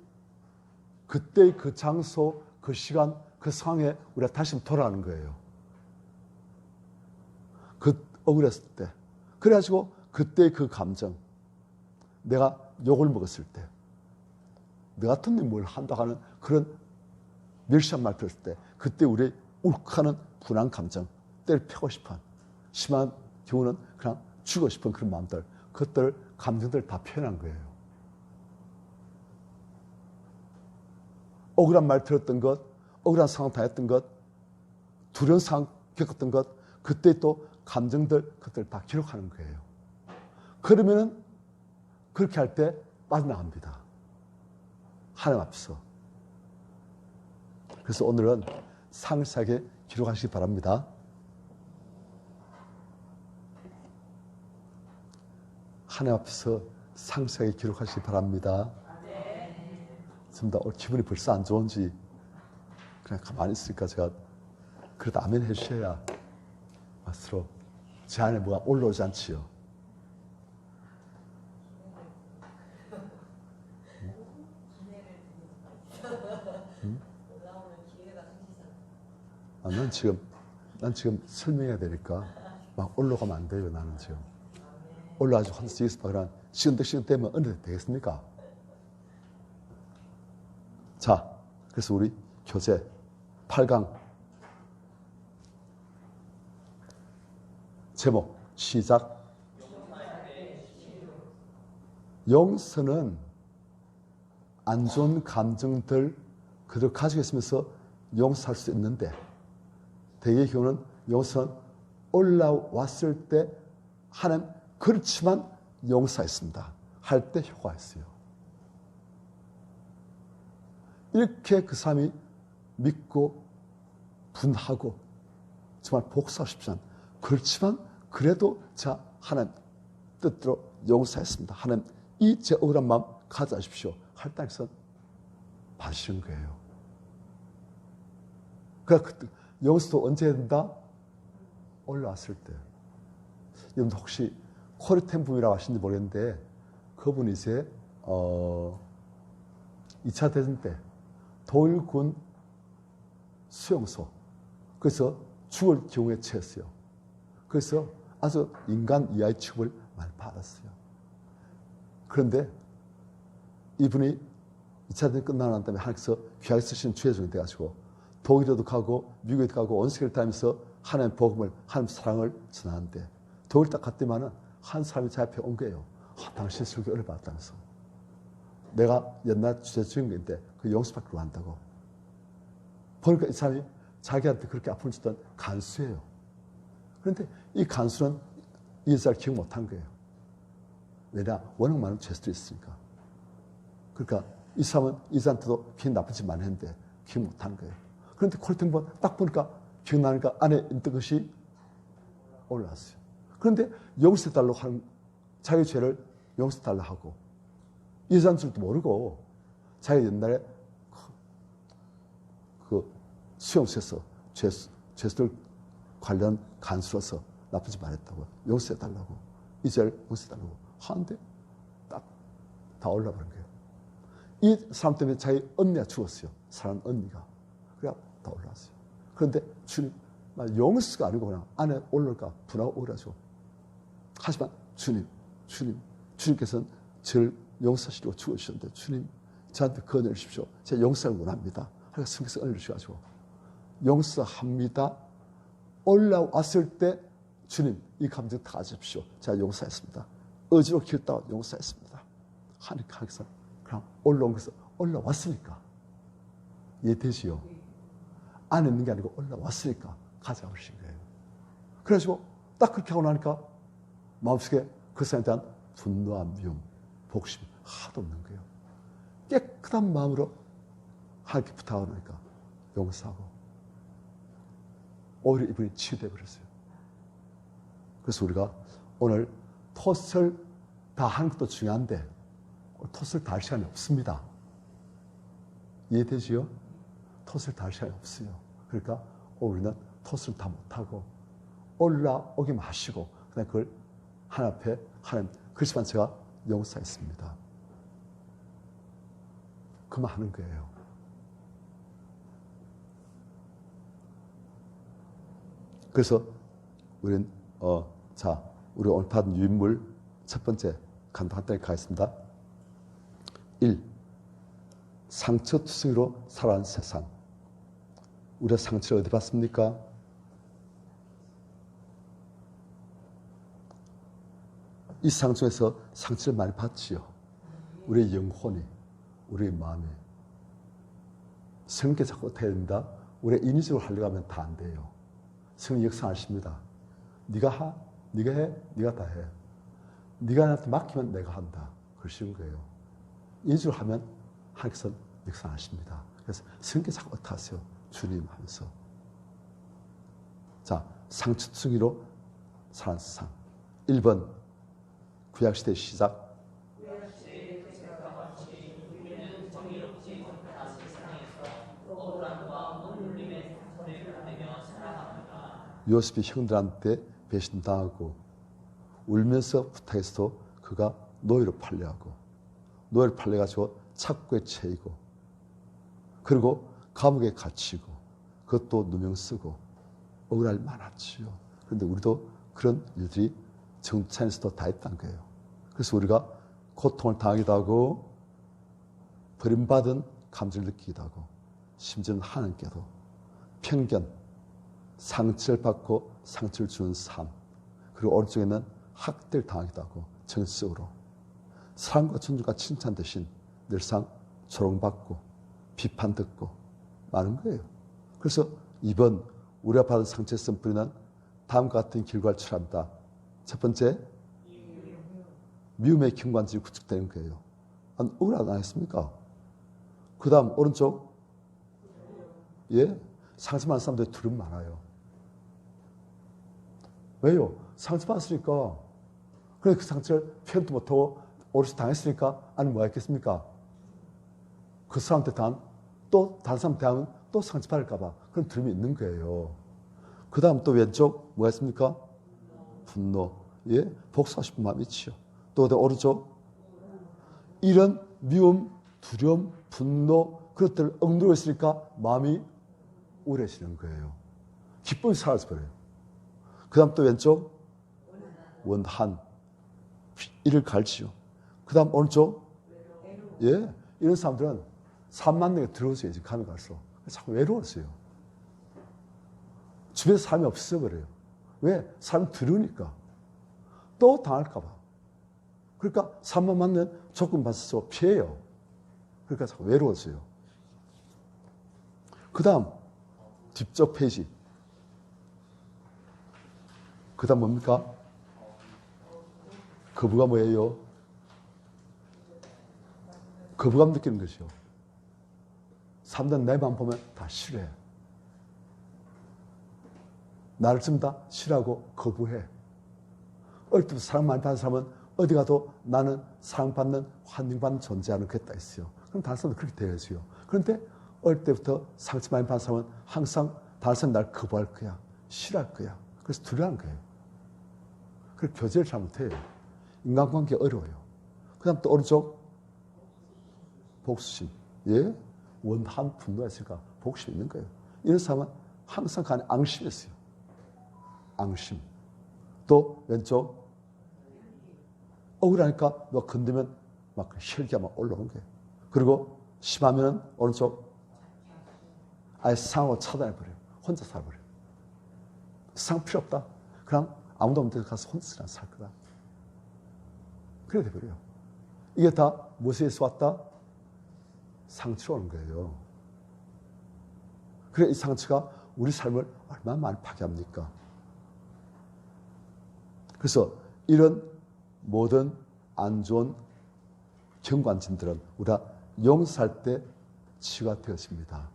그 장소, 그 시간, 그 상황에 우리가 다시 한번 돌아가는 거예요. 그 억울했을 때. 그래가지고 그때의 그 감정. 내가 욕을 먹었을 때. 너 같은 놈이 뭘 한다고 하는 그런 멸시한 말 들었을 때. 그때 우리의 울컥하는 분한 감정. 때를 펴고 싶은. 심한 경우는 그냥 죽고 싶은 그런 마음들. 그것들, 감정들 다 표현한 거예요. 억울한 말 들었던 것, 억울한 상황 당했던 것, 두려운 상황 겪었던 것, 그때 또 감정들, 그것들 다 기록하는 거예요. 그러면은 그렇게 할 때 빠져나갑니다. 하나님 앞에서. 그래서 오늘은 상세하게 기록하시기 바랍니다. 하나님 앞에서 상세하게 기록하시기 바랍니다. 지금 다 기분이 벌써 안 좋은지 그냥 가만히 있으니까 제가 그래도 아멘 해주셔야 스스로 제 안에 뭐가 올라오지 않지요. 난 지금 설명해야 되니까 막 올라가면 안 돼요. 나는 지금 올라가지고 혼자 여기서 그냥 시간 되면 어느 되겠습니까? 자, 그래서 우리 교재 8강 제목 시작. 용서는 안 좋은 감정들 그대로 가지고 있으면서 용서할 수 있는데, 대개의 경우는 용서는 올라왔을 때 하는 그렇지만 용서했습니다 할 때 효과가 있어요. 이렇게 그 사람이 믿고 분하고 정말 복수하고 싶지 않은, 그렇지만 그래도 자 하나님 뜻대로 용서했습니다. 하나님 이 제 억울한 마음 가져가십시오 할 때에서 받으시는 거예요. 그러니까 용서도 언제 해야 된다? 올라왔을 때. 여러분 혹시 코르텐붐이라고 하시는지 모르겠는데 그분이 이제 2차 대전 때 독일군 수용소, 그래서 죽을 경우에 처했어요. 그래서 아주 인간 이하의 취급을 많이 받았어요. 그런데 이분이 2차 대전 끝나고 난 다음에 하나님께서 귀하게 쓰시는 주의종이 돼가지고 독일에도 가고 미국에도 가고 온 세계를 다니면서 하나님의 복음을, 하나님의 사랑을 전하는데 독일 딱 갔더니만은 한 사람이 제 앞에 온 거예요. 당신 설교 은혜 받았다면서. 내가 옛날 주인공인데 그 용서받기로 한다고. 보니까 이 사람이 자기한테 그렇게 아픔을 줬던 간수예요. 그런데 이 간수는 이 여자를 기억 못한 거예요. 왜냐? 워낙 많은 죄수들이 있으니까. 그러니까 이 사람은 이 여자한테도 기억 나쁜 짓 많이 했는데 기억 못한 거예요. 그런데 콜팅본 딱 보니까 기억나니까 안에 있던 것이 올라왔어요. 그런데 용서해달라고 하는, 자기 죄를 용서해달라고 하고, 이 여자인 줄도 모르고 자기 옛날에 그 수용소에서 죄수들 관련 간수로서 나쁜 짓 말했다고 용서해달라고, 이 죄를 용서해달라고 하는데 딱 다 올라버린 거예요. 이 사람 때문에 자기 언니가 죽었어요. 사랑하는 언니가. 그래 다 올라왔어요. 그런데 주님, 용서가 아니고 그냥 안에 올라올까 분하고 오라죠. 하지만 주님께서는 저를 용서하시려고 죽으셨는데 주님 저한테 그 은혜를 주십시오. 제가 용서를 원합니다. 그래서 성경에서 은혜를 주셔가지고 용서합니다. 올라왔을 때 주님, 이 감정 다 가십시오. 제가 용서했습니다. 의지로 길다가 용서했습니다. 하니까 항상 그냥 올라온 것은 올라왔으니까. 이해되시요? 안에 있는 게 아니고 올라왔으니까 가져오신 거예요. 그래가지고 딱 그렇게 하고 나니까 마음속에 그 사람에 대한 분노와 미움, 복심이 하나도 없는 거예요. 깨끗한 마음으로 하나님께 부탁하니까 용서하고 오히려 이분이 치유되어 버렸어요. 그래서 우리가 오늘 톳을 다 하는 것도 중요한데 톳을 다 할 시간이 없습니다. 이해되지요? 톳을 다 할 시간이 없어요. 그러니까 우리는 톳을 다 못하고 올라오기만 하시고 그냥 그걸 하나님 앞에 하나님 그렇지만 제가 용서했습니다. 그만 하는 거예요. 그래서 우리는 우리 오늘 받은 유인물 첫 번째 간단하게 가겠습니다. 1. 상처투성이로 살아가는 세상. 우리가 상처를 어디 받습니까? 이 상처에서 상처를 많이 받지요. 우리의 영혼이, 우리의 마음이. 성령께 자꾸 어떻게 해야 됩니다? 우리가 인위적으로 하려고 하면 다 안 돼요. 성령 역사하십니다. 네가 해, 네가 다 해. 네가 나한테 맡기면 내가 한다. 그러시는 거예요. 인위적으로 하면 하나님께서 역사하십니다. 그래서 성령께 자꾸 어떻게 하세요? 주님 하면서. 자, 상처투성이로 사는 세상. 1번 구약시대 시작. 요셉이 형들한테 배신당하고 울면서 부탁해서도 그가 노예로 팔려가고 노예로 팔려가지고 착고에 채이고 그리고 감옥에 갇히고 그것도 누명 쓰고 억울할 많았지요. 그런데 우리도 그런 일들이 정치안에서도 다 했다는 거예요. 그래서 우리가 고통을 당하기도 하고 버림받은 감정을 느끼기도 하고 심지어는 하나님께도 편견, 상처를 받고 상처를 주는 삶, 그리고 오른쪽에는 학대를 당하기도 하고 정적으로 사랑과 존중과 칭찬 대신 늘상 조롱받고 비판 듣고 많은 거예요. 그래서 이번 우리가 받은 상처에 쓴 뿌리는 다음과 같은 결과를 초래합니다. 첫 번째, 미움의 경관질이 구축되는 거예요. 억울하지 않았습니까? 그 다음 오른쪽, 예, 상처받은 사람들이 두려움 많아요. 왜요? 상처받았으니까. 그래서 그 상처를 표현도 못하고 오롯이 당했으니까 아니 뭐 했겠습니까? 그 사람한테 또 다른 사람 대하면 또 상처받을까 봐 그런 두려움이 있는 거예요. 그 다음 또 왼쪽 뭐가 있습니까? 분노. 예? 복수하고 싶은 마음이 있지요. 또 오른쪽 이런 미움, 두려움, 분노 그것들을 억누르고 있으니까 마음이 우울해지는 거예요. 기쁨이 사라져버려요. 그 다음 또 왼쪽 원한 이를 갈지요. 그 다음 오른쪽 예, 이런 사람들은 삶 맞는 게 들어오세요. 이제 가면 갈수록 자꾸 외로웠어요. 주변에 삶이 없어버려요. 왜? 삶이 두려우니까 또 당할까 봐. 그러니까 삶만 맞는 조건 받아서 피해요. 그러니까 자꾸 외로웠어요. 그 다음 뒷쪽 페이지. 그 다음 뭡니까? 거부감 뭐예요? 거부감 느끼는 것이요. 사람들은 내 맘 보면 다 싫어해. 나를 좀 다 싫어하고 거부해. 어릴 때부터 사랑 많이 받는 사람은 어디 가도 나는 사랑받는, 환영받는 존재하는 그게 딱 있어요. 그럼 다른 사람도 그렇게 대해줘요. 그런데 어릴 때부터 상처 많이 받는 사람은 항상 다른 사람이 나를 거부할 거야. 싫어할 거야. 그래서 두려워한 거예요. 그래서 교제를 잘 못해요. 인간관계 어려워요. 그 다음 또 오른쪽 복수심. 예? 원한 분노가 있으니까 복심이 있는 거예요. 이런 사람은 항상 간에 앙심이 있어요. 앙심. 또 왼쪽 억울하니까 뭐 건드면 막 혈기가 막 올라오는 거예요. 그리고 심하면은 오른쪽 아예 상하고 차단해버려요. 혼자 살아버려요. 상 필요 없다. 그냥 아무도 없는 데 가서 혼자 살 거다. 그래 돼버려요. 이게 다 무엇에서 왔다? 상처로 오는 거예요. 그래 이 상처가 우리 삶을 얼마나 많이 파괴합니까? 그래서 이런 모든 안 좋은 경관진들은 우리가 용서할 때 치유가 되어집니다.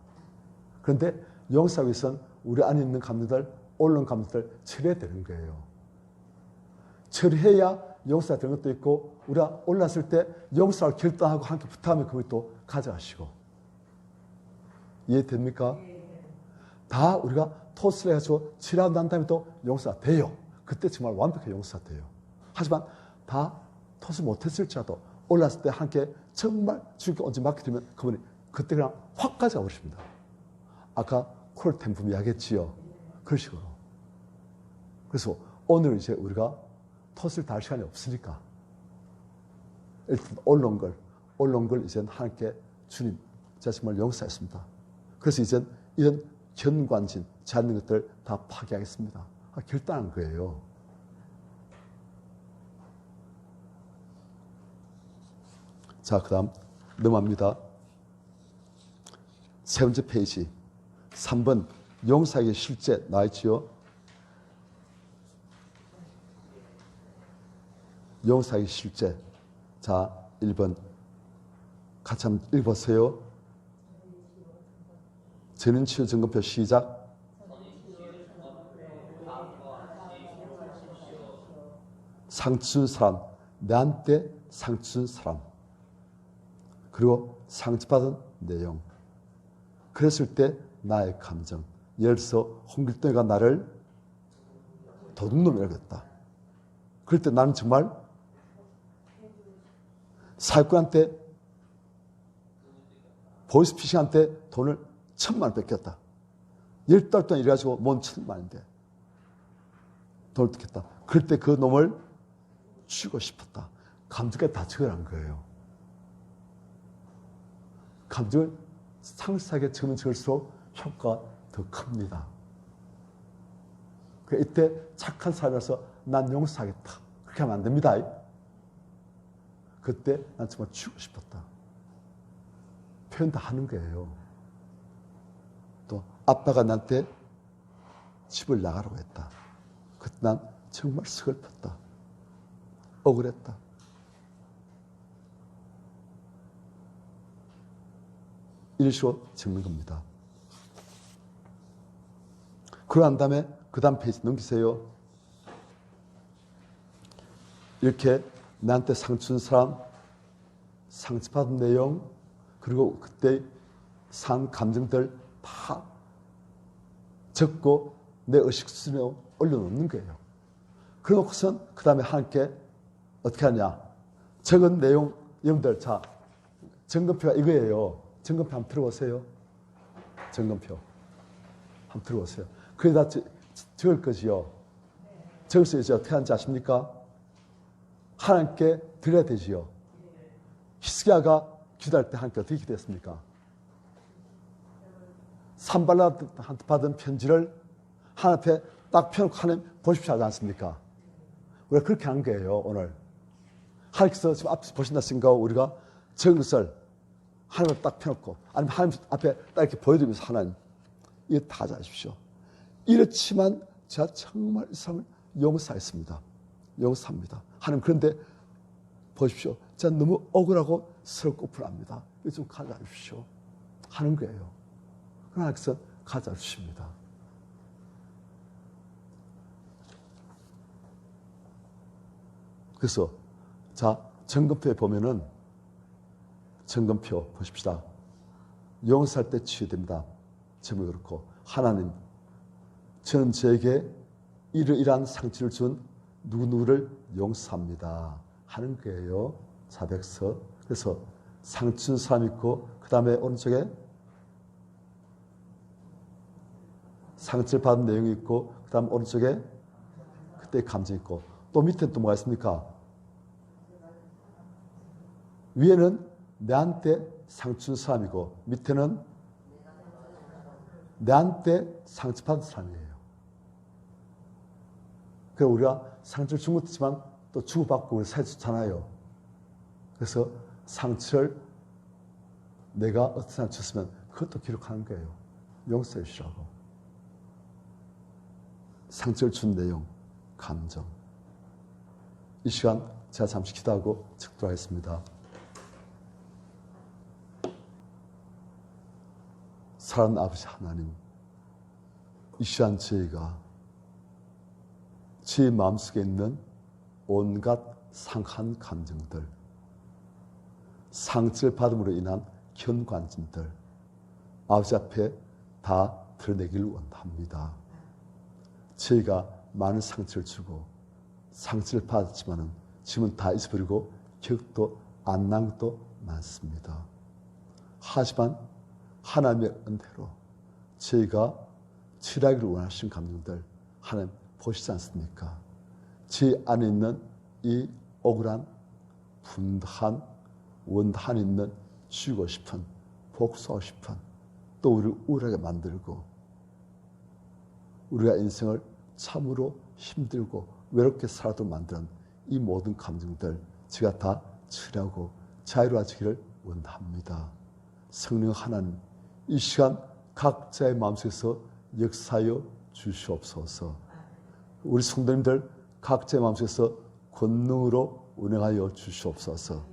그런데 용서하기 위해서는 우리 안에 있는 감정들, 올라온 감정들 처리해야 되는 거예요. 처리해야 용서가 되는 것도 있고 우리가 올랐을 때 용서를 결단하고 함께 부탁하면 그걸 또 가져가시고. 이해됩니까? 다 우리가 토스를 해가지고 치료하고 난 다음에 또 용서가 돼요. 그때 정말 완벽하게 용서가 돼요. 하지만 다 토스 못했을지라도 올랐을 때 함께 정말 주님께 온전히 맡기면 그분이 그때 그냥 확 가져가 버리십니다. 아까 콜템품 이야기했지요. 그런 식으로. 그래서 오늘 이제 우리가 토스를 다할 시간이 없으니까 일단 올라온 걸 이제 함께 주님 제가 정말 용서했습니다. 그래서 이제 이런 견관진 제한된 것들 다 파괴하겠습니다. 결단한 거예요. 자, 그 다음 넘어갑니다. 세 번째 페이지 3번 용서의 실제 나와있지요. 용서의 실제. 자, 1번 같이 한번 읽어보세요. 전인치유 점검표 시작. 상처 준 사람, 내한테 상처 준 사람, 그리고 상처받은 내용. 그랬을 때 나의 감정. 예를 들어서 홍길동이가 나를 도둑놈이라고 했다. 그럴 때 나는 정말 사기꾼한테 보이스피싱한테 돈을 1,000만 원 뺏겼다. 10달 동안 일해가지고 뭔 1,000만 원인데 돈을 뜯겼다. 그럴 때 그 놈을 죽이고 싶었다. 감정에 다 적어난 거예요. 감정을 상세하게 적으면 적을수록 효과가 더 큽니다. 이때 착한 사람이라서 난 용서하겠다. 그렇게 하면 안 됩니다. 그때 난 정말 죽고 싶었다. 표현 다 하는 거예요. 또 아빠가 나한테 집을 나가라고 했다. 그때 난 정말 슬펐다. 억울했다. 이런 식으로 적는 겁니다. 그러한 다음에 그 다음 페이지 넘기세요. 이렇게 나한테 상처 준 사람, 상처받은 내용, 그리고 그때 산 감정들 다 적고 내 의식 수준에 올려놓는 거예요. 그러고선 그 다음에 함께 어떻게 하냐. 적은 내용, 여러분들, 자, 점검표가 이거예요. 점검표 한번 들어보세요. 점검표. 한번 들어보세요. 그게 다 적을 거지요. 적을 이제 어떻게 하는지 아십니까? 하나님께 드려야 되지요. 히스기야가 기도할 때 하나님께 어떻게 기도했습니까? 산발라한테 받은 편지를 하나님 앞에 딱 펴놓고 하나님 보십시오 하지 않습니까? 우리가 그렇게 하는 거예요. 오늘 하나님께서 지금 앞에서 보신다 생각하고 우리가 적은 것을 하나님 앞에 딱 펴놓고 아니면 하나님 앞에 딱 이렇게 보여드리면서 하나님 이거 다 잘하십시오. 이렇지만 제가 정말 이 사람을 용서했습니다. 용서합니다. 하나님 그런데 보십시오. 제가 너무 억울하고 서럽고 불안합니다. 이거 좀 가져주십시오. 하는 거예요. 하나님께서 가져주십니다. 그래서 자 점검표에 보면은 점검표 보십시다. 용서할 때 치유됩니다. 제목이 그렇고 하나님 저는 저에게 이러이러한 상처를 준 누구누구를 용서합니다 하는 거예요. 자백서. 그래서 상처 준 사람 있고 그 다음에 오른쪽에 상처를 받은 내용이 있고 그 다음 오른쪽에 그때 감정이 있고 또 밑에 또 뭐가 있습니까? 위에는 내한테 상처 준 사람이고 밑에는 내한테 상처받은 사람이에요. 그래서 우리가 상처를 준 것도 있지만 또 주고받고 우리 사이 좋잖아요. 그래서 상처를 내가 어떤 사람 줬으면 그것도 기록하는 거예요. 용서해 주라고. 상처를 준 내용, 감정. 이 시간 제가 잠시 기도하고 직도하겠습니다. 사랑하는 아버지 하나님, 이 시간 저희가 제 마음속에 있는 온갖 상한 감정들, 상처를 받음으로 인한 견관심들 아버지 앞에 다 드러내기를 원합니다. 저희가 많은 상처를 주고 상처를 받았지만은 지금은 다 잊어버리고 기억도 안 난 것도 많습니다. 하지만 하나님의 은혜로 저희가 치료하기를 원하시는 감정들 하나님 보시지 않습니까? 제 안에 있는 이 억울한 분한 원한 있는 쉬고 싶은 복수하고 싶은 또 우리를 우울하게 만들고 우리가 인생을 참으로 힘들고 외롭게 살아도 만드는 이 모든 감정들 제가 다 치료하고 자유로워지기를 원합니다. 성령 하나님, 이 시간 각자의 마음속에서 역사하여 주시옵소서. 우리 성도님들 각자의 마음속에서 권능으로 운행하여 주시옵소서.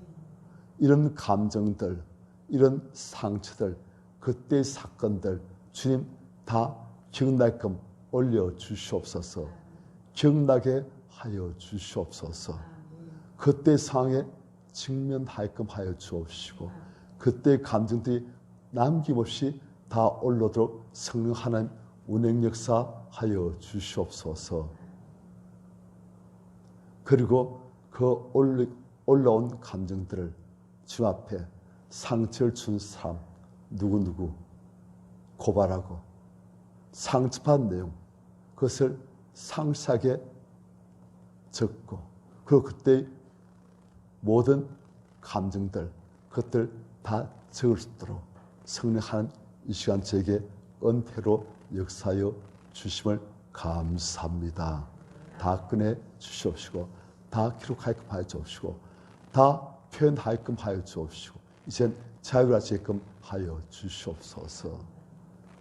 이런 감정들, 이런 상처들, 그때의 사건들 주님 다 기억나게끔 올려주시옵소서. 기억나게 하여 주시옵소서. 그때의 상황에 직면하게끔 하여 주옵시고 그때의 감정들이 남김없이 다 올라오도록 성령 하나님 운행 역사하여 주시옵소서. 그리고 그 올라온 감정들을 주 앞에 상처를 준 사람 누구누구 고발하고 상처받은 내용 그것을 상세하게 적고 그리고 그때의 모든 감정들 그것들 다 적을 수 있도록 성령 하나님 이 시간 저에게 은혜로 역사하여 주심을 감사합니다. 다 꺼내 주시옵시고 다 기록하게끔 하여 주옵시고 다 표현하게끔 하여 주옵시고 이젠 자유로워지게끔 하여 주시옵소서.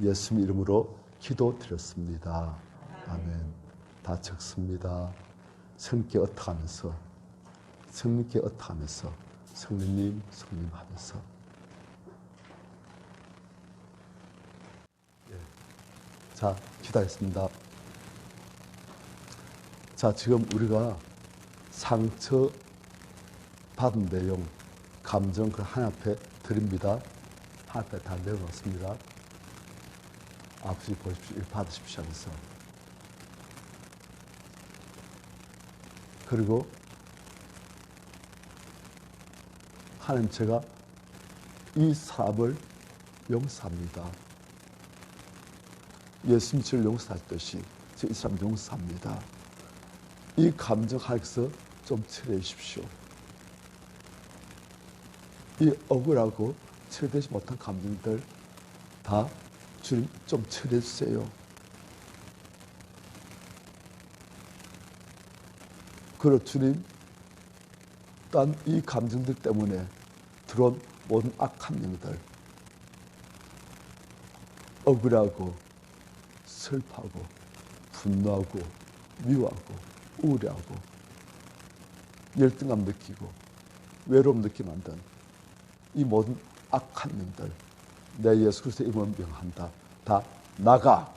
예수님 이름으로 기도드렸습니다. 아멘. 다 적습니다. 성령께 어떡하면서 성령께 어떡하면서 성령님 성령 하면서 자 기도하겠습니다. 자 지금 우리가 상처 받은 내용 감정 그 하나님 앞에 드립니다. 하나님 앞에 다 내려놓습니다. 아버지 보십시오. 이거 받으십시오 하면서 그리고 하나님 제가 이 사람을 용서합니다. 예수님 저를 용서하셨듯이 저 이 사람 용서합니다. 이 감정 하나님께서 좀 치료해 주십시오. 이 억울하고 치료되지 못한 감정들 다 주님 좀 치료해 주세요. 그리고 주님 딴 이 감정들 때문에 들어온 모든 악한 영들 억울하고 슬퍼하고 분노하고 미워하고 우울해하고 열등감 느끼고 외로움 느끼게 만든 이 모든 악한 영들 내 예수 그리스도의 이름으로 명한다. 다 나가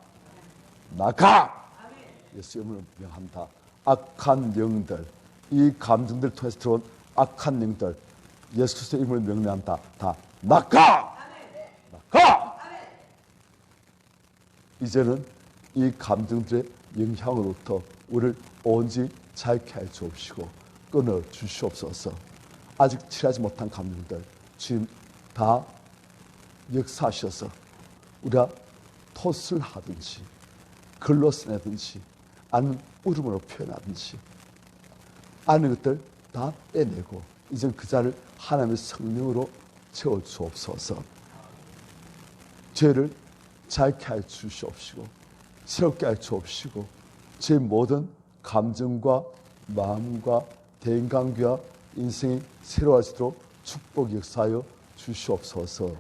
예수 이름으로 명한다. 악한 영들 이 감정들을 통해서 들어온 악한 영들 예수 그리스도의 이름으로 명령한다. 다 나가 이제는 이 감정들의 영향으로부터 우리를 온전히 자유케 해 주옵시고 끊어 주시옵소서. 아직 치료하지 못한 감정들 지금 다 역사하셔서 우리가 토스를 하든지 글로 써내든지 아니면 울음으로 표현하든지 아는 것들 다 빼내고 이제 그 자를 하나님의 성령으로 채워 주옵소서. 죄를 자유케 해 주시옵시고 새롭게 해 주옵시고 제 모든 감정과 마음과 대인관계와 인생이 새로워지도록 축복 역사하여 주시옵소서.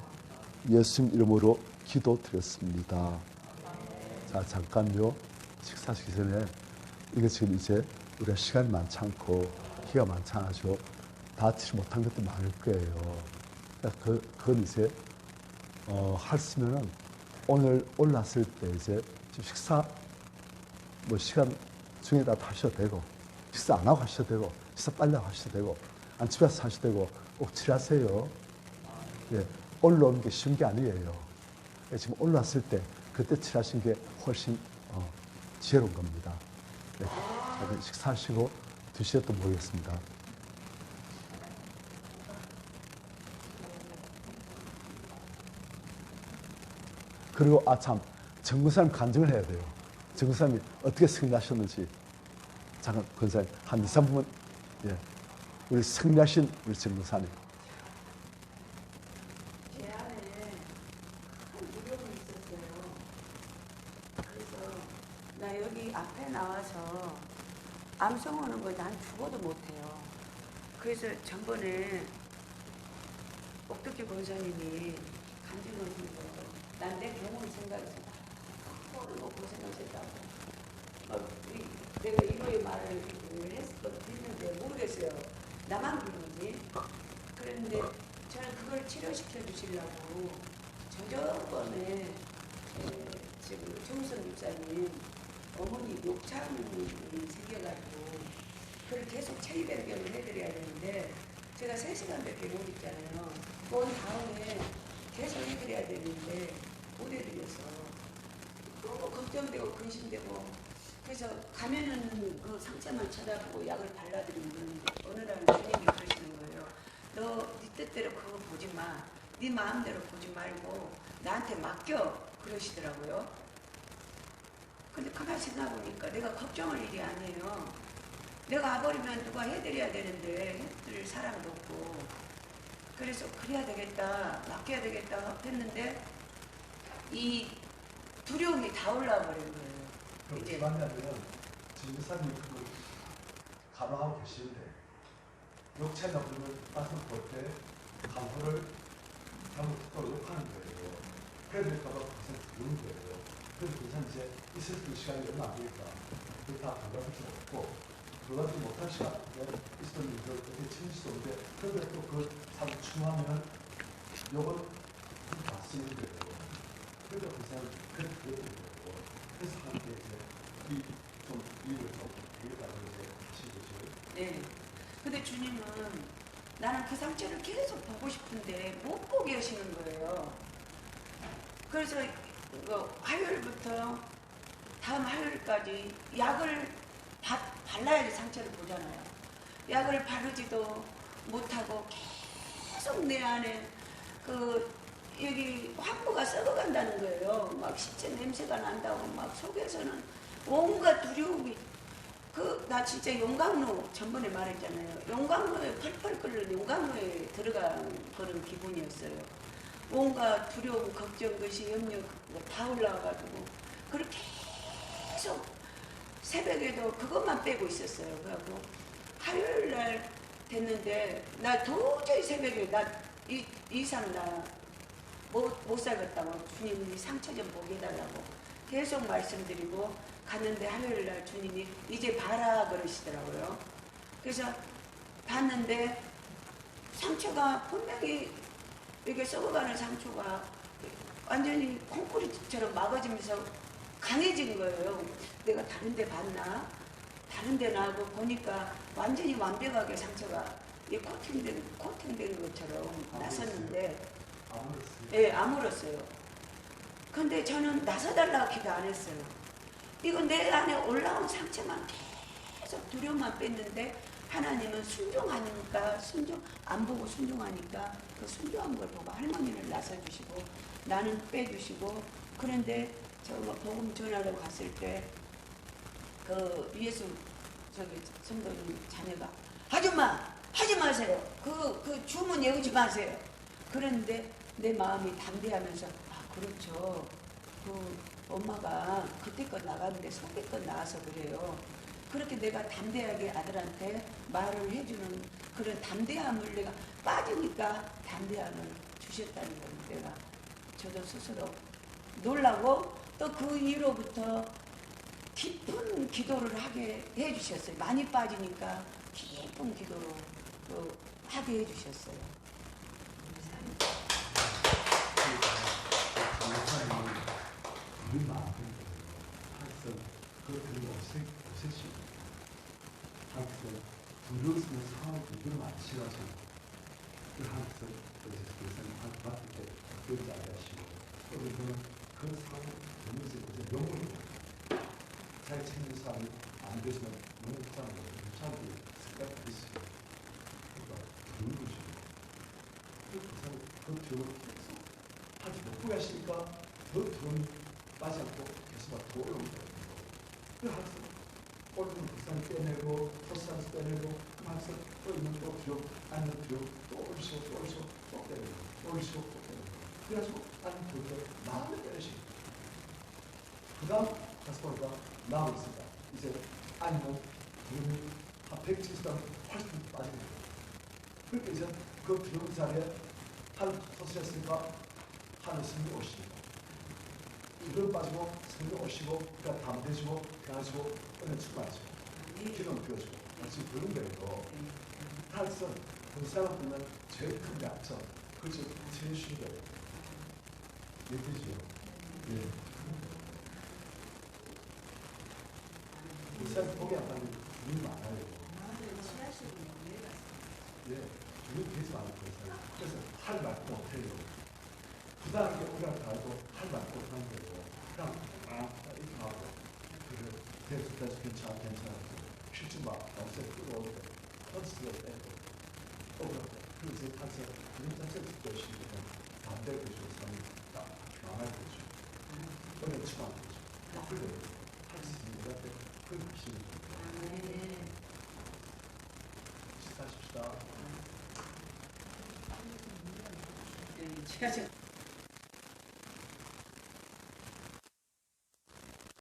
예수님 이름으로 기도드렸습니다. 자, 잠깐요. 식사하시기 전에 이거 지금 이제 우리가 시간이 많지 않고 기가 많지 않아서 다 치지 못한 것도 많을 거예요. 그러니까 그건 이제 했으면은 오늘 올랐을 때 이제 식사 뭐 시간 중에다 하셔도 되고 식사 안 하고 하셔도 되고 식사 빨리 하고 하셔도 되고 안 집에서 하셔도 되고 꼭 칠하세요. 예, 올라오는 게 쉬운 게 아니에요. 예, 지금 올랐을 때 그때 칠하신 게 훨씬 지혜로운 겁니다. 네, 식사하시고 2시에 또 모이겠습니다. 그리고 참 정근사님 간증을 해야 돼요. 정근사님이 어떻게 승리하셨는지 잠깐 권사님 한 2, 3분 예, 우리 승리하신 우리 정근사님. 제 안에 큰 두려움이 있었어요. 그래서 나 여기 앞에 나와서 암송하는 거 난 죽어도 못해요. 그래서 전번에 옥덕기 권사님이 간증하는 거 난 내 경험 생각해서 모르고 고생하셨다고 내가 이거의 말을 했는데 모르겠어요. 나만 그러지. 그런데 저는 그걸 치료시켜 주시려고 저번에 지금 정선 집사님 어머니 욕창이 생겨가지고 그걸 계속 체위변경을 해드려야 되는데 제가 3시간밖에 못 있잖아요. 온 다음에 계속 해드려야 되는데 못 해드려서 너무 걱정되고 근심되고 그래서 가면은 그 상처만 쳐다보고 약을 발라드리는 어느 날 주님이 그러시는 거예요. 너 네 뜻대로 그거 보지 마. 네 마음대로 보지 말고 나한테 맡겨 그러시더라고요. 근데 가만히 생각해보니까 내가 걱정할 일이 아니에요. 내가 와버리면 누가 해드려야 되는데 해드릴 사람도 없고 그래서 그래야 되겠다 맡겨야 되겠다 했는데 이 두려움이 다 올라와 버린 거예요. 이제 만나면 진교사님이 그걸 감화하고 계시는데 욕차나 부르면 가슴 볼때 감화를 잘못했다고 욕하는 거예요. 그러니까 가슴 부르는 거예요. 그래서 괜찮은 이제 있을 수 있는 시간이 얼마 안 되니까 그걸 다 감당할 수 없고 그러지 못할 시간에 있었던 일을 어떻게 치실 수 없는데 그런데 또 그 사람 충하면 욕은 받쓰는 거예요. 그래서 그 사람 그렇게 되는 거예요. 그래서 함께 이제 좀 일을 좀 되겠다고 이제 하신 거죠. 네. 근데 주님은 나는 그 상처를 계속 보고 싶은데 못 보게 하시는 거예요. 그래서 화요일부터 다음 화요일까지 약을 발라야지 상처를 보잖아요. 약을 바르지도 못하고 계속 내 안에 여기 환부가 썩어간다는 거예요. 막 시체 냄새가 난다고 막 속에서는 온갖 두려움이 나 진짜 용광로 전번에 말했잖아요. 용광로에 펄펄 끓는 용광로에 들어간 그런 기분이었어요. 온갖 두려움, 걱정, 것이 염려 다 올라와가지고 그렇게 계속 새벽에도 그것만 빼고 있었어요. 그래갖고 화요일 날 됐는데 나 도저히 새벽에 이 이상 못 살겠다고 주님이 상처 좀 보게 해달라고 계속 말씀드리고 갔는데 화요일 날 주님이 이제 봐라 그러시더라고요. 그래서 봤는데 상처가 분명히 이렇게 썩어가는 상처가 완전히 콘크리트처럼 막아지면서 강해진 거예요. 내가 다른 데 봤나? 다른 데 나고 보니까 완전히 완벽하게 상처가 코팅된 것처럼 나섰는데 예, 아물었어요. 근데 저는 나서달라고 기도 안 했어요. 이거 내 안에 올라온 상처만 계속 두려움만 뺐는데 하나님은 순종하니까 안 보고 순종하니까 그 순종한 걸 보고 할머니를 나서주시고 나는 빼주시고 그런데 저 복음 전하러 갔을 때 그 예수 성도님 자녀가 아줌마 하지 마세요. 그 주문 외우지 마세요. 그런데 내 마음이 담대하면서 그렇죠. 그 엄마가 그때껏 나갔는데 속때껏 나와서 그래요. 그렇게 내가 담대하게 아들한테 말을 해주는 그런 담대함을 내가 빠지니까 담대함을 주셨다는 걸 내가 저도 스스로 놀라고 또 그 이후로부터 깊은 기도를 하게 해주셨어요. 많이 빠지니까 깊은 기도로 또 하게 해주셨어요. 우리 마음은 항상 그것들이 오색시고 항상 두려워서 상황을 두려워 마치라서 그 항상 그래서 맡을 때 그러지 않으시고 또 이거는 그 상황을 보면서 그래서 영혼이 잘 챙긴 사람이 안 되시면 너무 불쌍한 거예요. 사람들이 생각하기 있어요. 그러니까 그런 것이고 그 사람 그 두려움을 계속 하지 못하게 하시니까 더 두려움이 빠지 않고 계속 더 올라오는 거예요. 그 항상 올리는 불쌍히 빼내고 불쌍히 빼내고 그 항상 또 있는 또 두려움 앉는 두려움 또 올리시고 또 올리시고 또 빼내고 올리시고 또 빼내고 그래가지고 앉는 두려움을 마음을 빼내시고 그 다음 가서 보니까 나오고 있습니다. 이제 앉는 두려움이 한 170단 훨씬 빠지는 거예요. 그렇게 이제 그 두려움 자리에 하늘 서시했으니까 하늘 승리 오십니다. 두려움 빠지고 승리 오시고 그러니까 담대시고 강하시고 은혜 충만하시고 기름 부어주고 지금 그런 거예요. 하늘선 그 사람 보면 제일 큰 약점 그것이 제일 쉬운 거예요. 얘기죠. 예. 그 사람 보기 안 가는 눈이 많아요. 예, 눈이 되지 않고 있어요. 그래서 할 말도 못해요. 부당하게 오기랑 가도 할 말도 못하는 거예요. 그냥 이렇게 하고 그래 대수까지 괜찮아 쉬지 마 없애 끄고 펀치가 빼고 오그라고 그리고 이제 탄생 그런 자체를 듣고시면 반대로 해주고 사람이 딱 망할 거죠. 오늘 치마 안 되죠. 그래 할수 있는 것 같아. 그걸 하시는 거예요. 식사하십시다. 제가